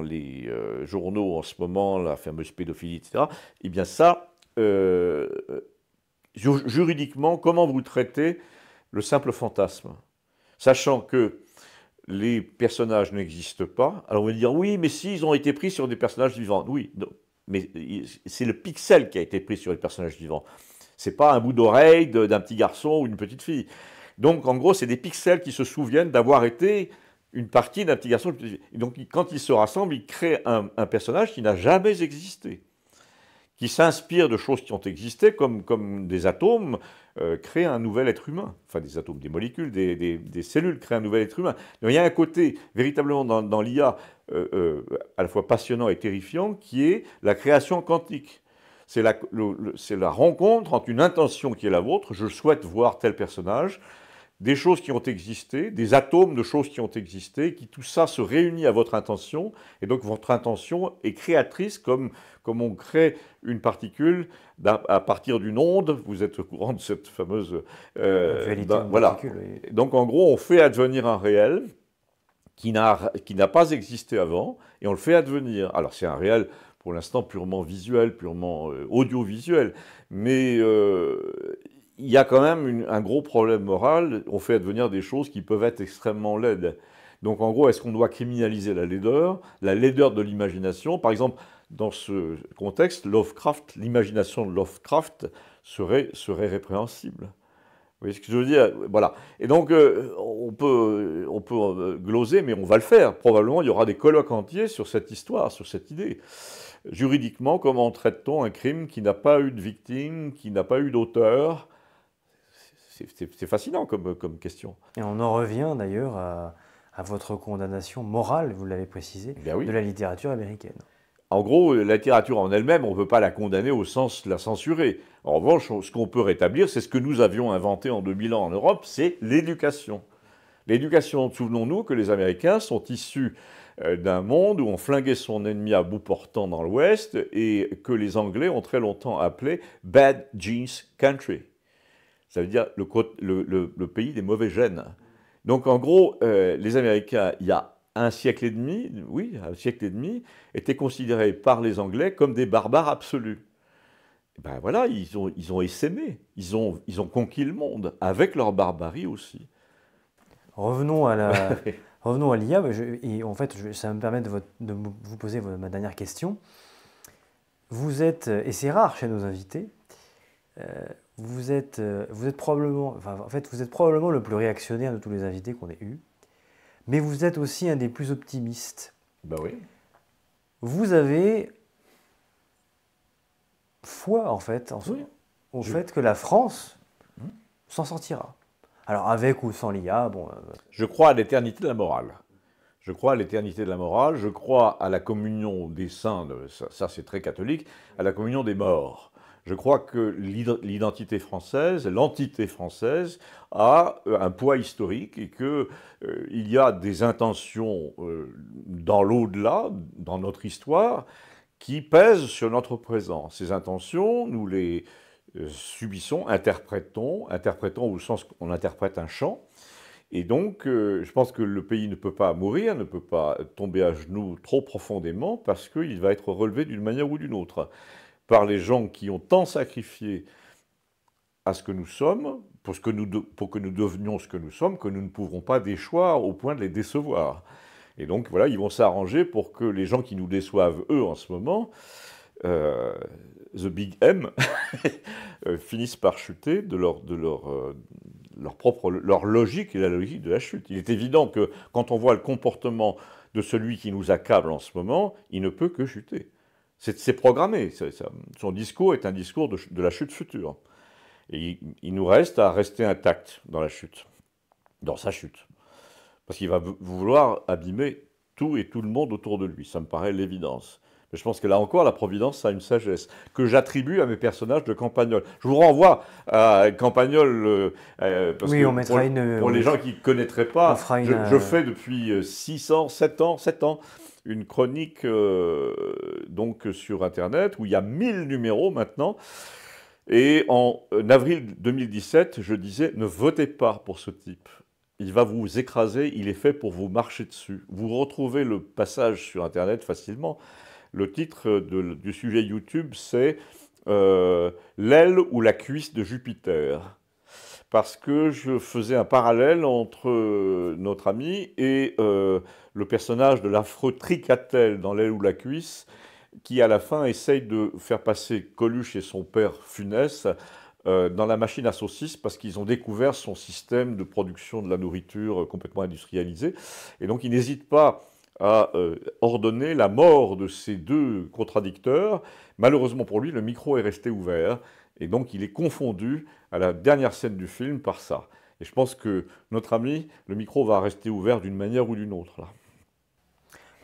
les journaux en ce moment, la fameuse pédophilie, etc., eh bien ça, juridiquement, comment vous traitez le simple fantasme? Sachant que les personnages n'existent pas, alors on va dire, oui, mais si, ils ont été pris sur des personnages vivants. Oui, non, mais c'est le pixel qui a été pris sur les personnages vivants. C'est pas un bout d'oreille d'un petit garçon ou une petite fille. Donc, en gros, c'est des pixels qui se souviennent d'avoir été une partie d'un petit garçon ou une petite fille. Et donc, quand ils se rassemblent, ils créent un personnage qui n'a jamais existé, qui s'inspire de choses qui ont existé, comme des atomes créent un nouvel être humain. Enfin, des atomes, des molécules, des cellules créent un nouvel être humain. Donc, il y a un côté, véritablement, dans l'IA, à la fois passionnant et terrifiant, qui est la création quantique. C'est la rencontre entre une intention qui est la vôtre, je souhaite voir tel personnage, des choses qui ont existé, des atomes de choses qui ont existé, qui tout ça se réunit à votre intention, et donc votre intention est créatrice comme on crée une particule à partir d'une onde. Vous êtes au courant de cette fameuse... voilà. Oui. Donc en gros, on fait advenir un réel qui n'a pas existé avant, et on le fait advenir. Alors c'est un réel pour l'instant purement visuel, purement audiovisuel, mais il y a quand même un gros problème moral. On fait advenir des choses qui peuvent être extrêmement laides. Donc en gros, est-ce qu'on doit criminaliser la laideur de l'imagination? Par exemple, dans ce contexte, Lovecraft, l'imagination de Lovecraft serait répréhensible. Vous voyez ce que je veux dire? Voilà. Et donc, on peut gloser, mais on va le faire. Probablement, il y aura des colloques entiers sur cette histoire, sur cette idée. Juridiquement, comment traite-t-on un crime qui n'a pas eu de victime, qui n'a pas eu d'auteur? C'est fascinant comme question. Et on en revient d'ailleurs à votre condamnation morale, vous l'avez précisé, oui, de la littérature américaine. En gros, la littérature en elle-même, on ne peut pas la condamner au sens de la censurer. En revanche, ce qu'on peut rétablir, c'est ce que nous avions inventé en 2000 ans en Europe, c'est l'éducation. L'éducation, souvenons-nous que les Américains sont issus d'un monde où on flinguait son ennemi à bout portant dans l'Ouest et que les Anglais ont très longtemps appelé « bad genes country ». Ça veut dire le pays des mauvais gènes. Donc en gros, les Américains, il y a un siècle et demi, étaient considérés par les Anglais comme des barbares absolus. Et ben voilà, ils ont essaimé, ils ont conquis le monde, avec leur barbarie aussi. Revenons à l'IA, et en fait, ça va me permet de vous poser ma dernière question. Vous êtes, et c'est rare chez nos invités, vous êtes probablement le plus réactionnaire de tous les invités qu'on ait eus, mais vous êtes aussi un des plus optimistes. Ben oui. Vous avez foi, en fait, au fait que la France s'en sortira. Alors, avec ou sans l'IA, bon... Je crois à l'éternité de la morale. Je crois à l'éternité de la morale, je crois à la communion des saints, ça c'est très catholique, à la communion des morts. Je crois que l'identité française, l'entité française, a un poids historique et qu'il y a des intentions dans l'au-delà, dans notre histoire, qui pèsent sur notre présent. Ces intentions, nous les subissons, interprétons au sens qu'on interprète un chant. Et donc, je pense que le pays ne peut pas mourir, ne peut pas tomber à genoux trop profondément parce qu'il va être relevé d'une manière ou d'une autre par les gens qui ont tant sacrifié à ce que nous sommes, pour que nous devenions ce que nous sommes, que nous ne pourrons pas déchoir au point de les décevoir. Et donc, voilà, ils vont s'arranger pour que les gens qui nous déçoivent, eux, en ce moment, the big M, finissent par chuter de leur leur logique et la logique de la chute. Il est évident que quand on voit le comportement de celui qui nous accable en ce moment, il ne peut que chuter. C'est programmé. Son discours est un discours de la chute future. Et il nous reste à rester intact dans la chute, dans sa chute. Parce qu'il va vouloir abîmer tout et tout le monde autour de lui. Ça me paraît l'évidence. Mais je pense que là encore, la Providence a une sagesse que j'attribue à mes personnages de Campagnol. Je vous renvoie à Campagnol, parce Oui, que on mettra pour les gens qui ne connaîtraient pas, je fais depuis 7 ans, une chronique donc sur Internet où il y a 1000 numéros maintenant. Et en avril 2017, je disais, ne votez pas pour ce type. Il va vous écraser, il est fait pour vous marcher dessus. Vous retrouvez le passage sur Internet facilement. Le titre du sujet YouTube, c'est l'aile ou la cuisse de Jupiter. Parce que je faisais un parallèle entre notre ami et le personnage de l'affreux Tricatel dans l'aile ou la cuisse, qui à la fin essaye de faire passer Coluche et son père Funès dans la machine à saucisses parce qu'ils ont découvert son système de production de la nourriture complètement industrialisé. Et donc ils n'hésitent pas à ordonner la mort de ces deux contradicteurs. Malheureusement pour lui, le micro est resté ouvert et donc il est confondu à la dernière scène du film par ça. Et je pense que notre ami, le micro va rester ouvert d'une manière ou d'une autre, là.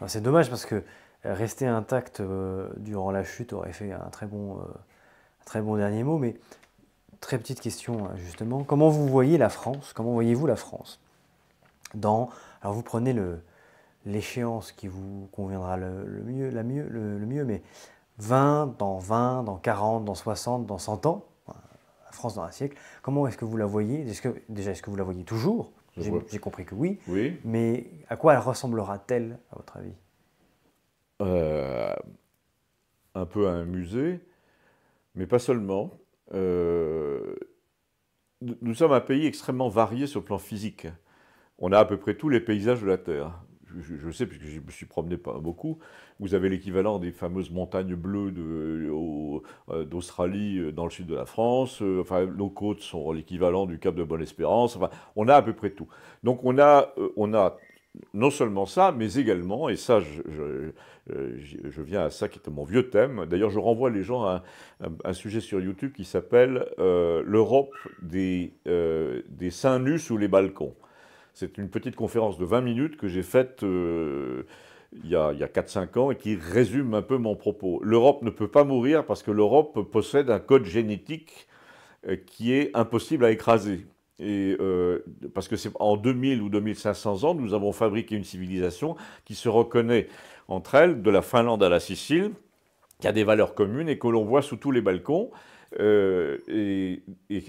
C'est dommage parce que rester intact durant la chute aurait fait un très bon dernier mot, mais très petite question justement. Comment vous voyez la France? Comment voyez-vous la France alors vous prenez l'échéance qui vous conviendra le mieux, mais 20, dans 40, dans 60, dans 100 ans, la France dans un siècle, comment est-ce que vous la voyez? Est-ce que vous la voyez toujours? J'ai compris que oui, mais à quoi elle ressemblera-t-elle, à votre avis? Un peu à un musée, mais pas seulement. Nous sommes un pays extrêmement varié sur le plan physique. On a à peu près tous les paysages de la Terre. Je sais, puisque je me suis promené pas beaucoup. Vous avez l'équivalent des fameuses montagnes bleues d'Australie dans le sud de la France. Enfin, nos côtes sont l'équivalent du Cap de Bonne-Espérance. Enfin, on a à peu près tout. Donc on a non seulement ça, mais également, et ça, je viens à ça qui était mon vieux thème. D'ailleurs, je renvoie les gens à un sujet sur YouTube qui s'appelle l'Europe des seins nus sous les balcons. C'est une petite conférence de 20 minutes que j'ai faite il y a 4-5 ans et qui résume un peu mon propos. L'Europe ne peut pas mourir parce que l'Europe possède un code génétique qui est impossible à écraser. Et parce que c'est en 2000 ou 2500 ans, nous avons fabriqué une civilisation qui se reconnaît entre elles, de la Finlande à la Sicile, qui a des valeurs communes et que l'on voit sous tous les balcons. Et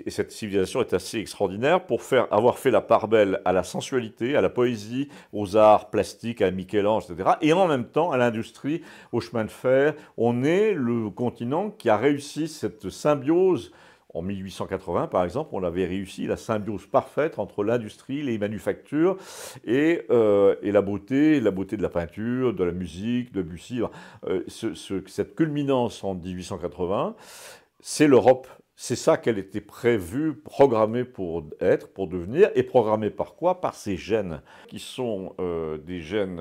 cette civilisation est assez extraordinaire pour avoir fait la part belle à la sensualité, à la poésie, aux arts plastiques, à Michel-Ange, etc. Et en même temps à l'industrie, au chemin de fer. On est le continent qui a réussi cette symbiose. En 1880, par exemple, on avait réussi la symbiose parfaite entre l'industrie, les manufactures et la beauté de la peinture, de la musique, de Debussy. Cette culminance en 1880, c'est l'Europe. C'est ça qu'elle était prévue, programmée pour être, pour devenir, et programmée par quoi? Par ces gènes, qui sont des gènes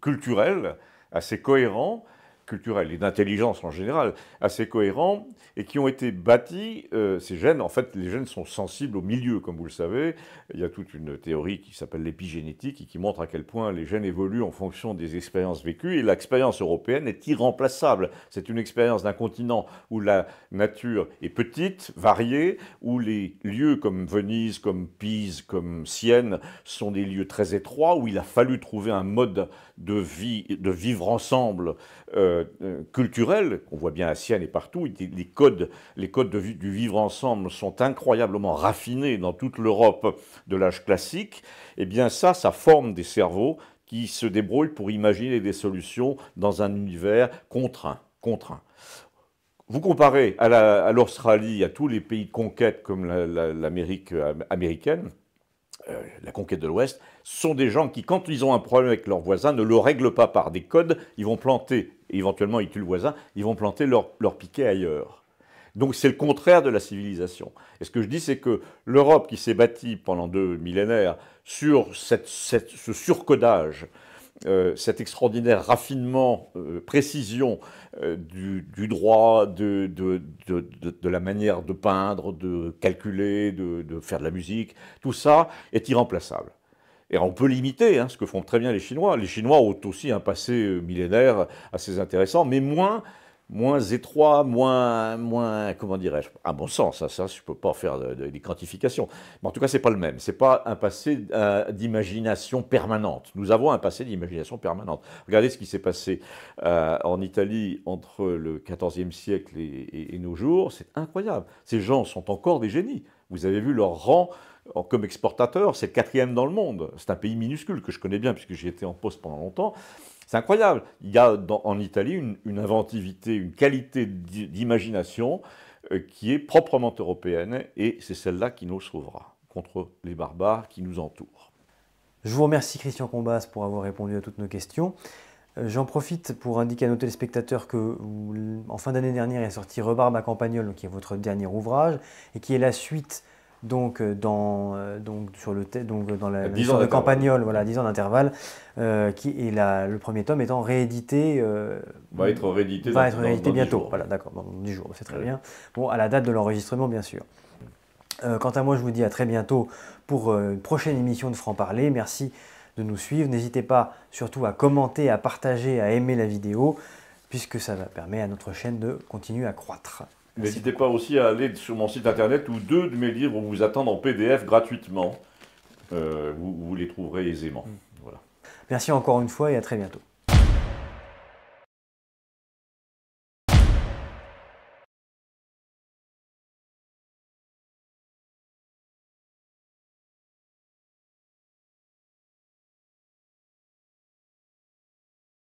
culturels, assez cohérents, culturels et d'intelligence en général, assez cohérents, et qui ont été bâtis, ces gènes, en fait, les gènes sont sensibles au milieu, comme vous le savez. Il y a toute une théorie qui s'appelle l'épigénétique et qui montre à quel point les gènes évoluent en fonction des expériences vécues, et l'expérience européenne est irremplaçable. C'est une expérience d'un continent où la nature est petite, variée, où les lieux comme Venise, comme Pise, comme Sienne sont des lieux très étroits, où il a fallu trouver un mode de vie, de vivre ensemble culturel. On voit bien à Sienne et partout, les codes du vivre ensemble sont incroyablement raffinés dans toute l'Europe de l'âge classique. Eh bien ça forme des cerveaux qui se débrouillent pour imaginer des solutions dans un univers contraint. Vous comparez à l'Australie, à tous les pays de conquête comme l'Amérique américaine, la conquête de l'Ouest, sont des gens qui, quand ils ont un problème avec leurs voisins, ne le règlent pas par des codes, ils vont planter, et éventuellement ils tuent le voisin, ils vont planter leur piquet ailleurs. Donc c'est le contraire de la civilisation. Et ce que je dis, c'est que l'Europe qui s'est bâtie pendant 2 millénaires sur ce surcodage, cet extraordinaire raffinement, précision du droit, de la manière de peindre, de calculer, de faire de la musique, tout ça est irremplaçable. Et on peut l'imiter, ce que font très bien les Chinois. Les Chinois ont aussi un passé millénaire assez intéressant, mais moins étroit, moins comment dirais-je, à mon sens, ça je ne peux pas faire des quantifications. Mais en tout cas, ce n'est pas le même. Ce n'est pas un passé d'imagination permanente. Nous avons un passé d'imagination permanente. Regardez ce qui s'est passé en Italie entre le XIVe siècle et nos jours. C'est incroyable. Ces gens sont encore des génies. Vous avez vu leur rang comme exportateur, c'est le 4e dans le monde. C'est un pays minuscule que je connais bien puisque j'y étais en poste pendant longtemps. C'est incroyable. Il y a en Italie une inventivité, une qualité d'imagination qui est proprement européenne et c'est celle-là qui nous sauvera contre les barbares qui nous entourent. Je vous remercie Christian Combas pour avoir répondu à toutes nos questions. J'en profite pour indiquer à nos téléspectateurs que en fin d'année dernière est sorti Rebarbe à Campagnole, qui est votre dernier ouvrage et qui est la suite donc dans la mission de Campagnole, voilà, 10 ans d'intervalle, le premier tome étant réédité. Va être réédité dans bientôt. 10 jours. Voilà, d'accord, dans 10 jours, c'est très bien. Bon, à la date de l'enregistrement, bien sûr. Quant à moi, je vous dis à très bientôt pour une prochaine émission de Franc-Parler. Merci de nous suivre. N'hésitez pas surtout à commenter, à partager, à aimer la vidéo, puisque ça va permettre à notre chaîne de continuer à croître. N'hésitez pas aussi à aller sur mon site internet où 2 de mes livres vous attendent en PDF gratuitement. Vous les trouverez aisément. Voilà. Merci encore une fois et à très bientôt.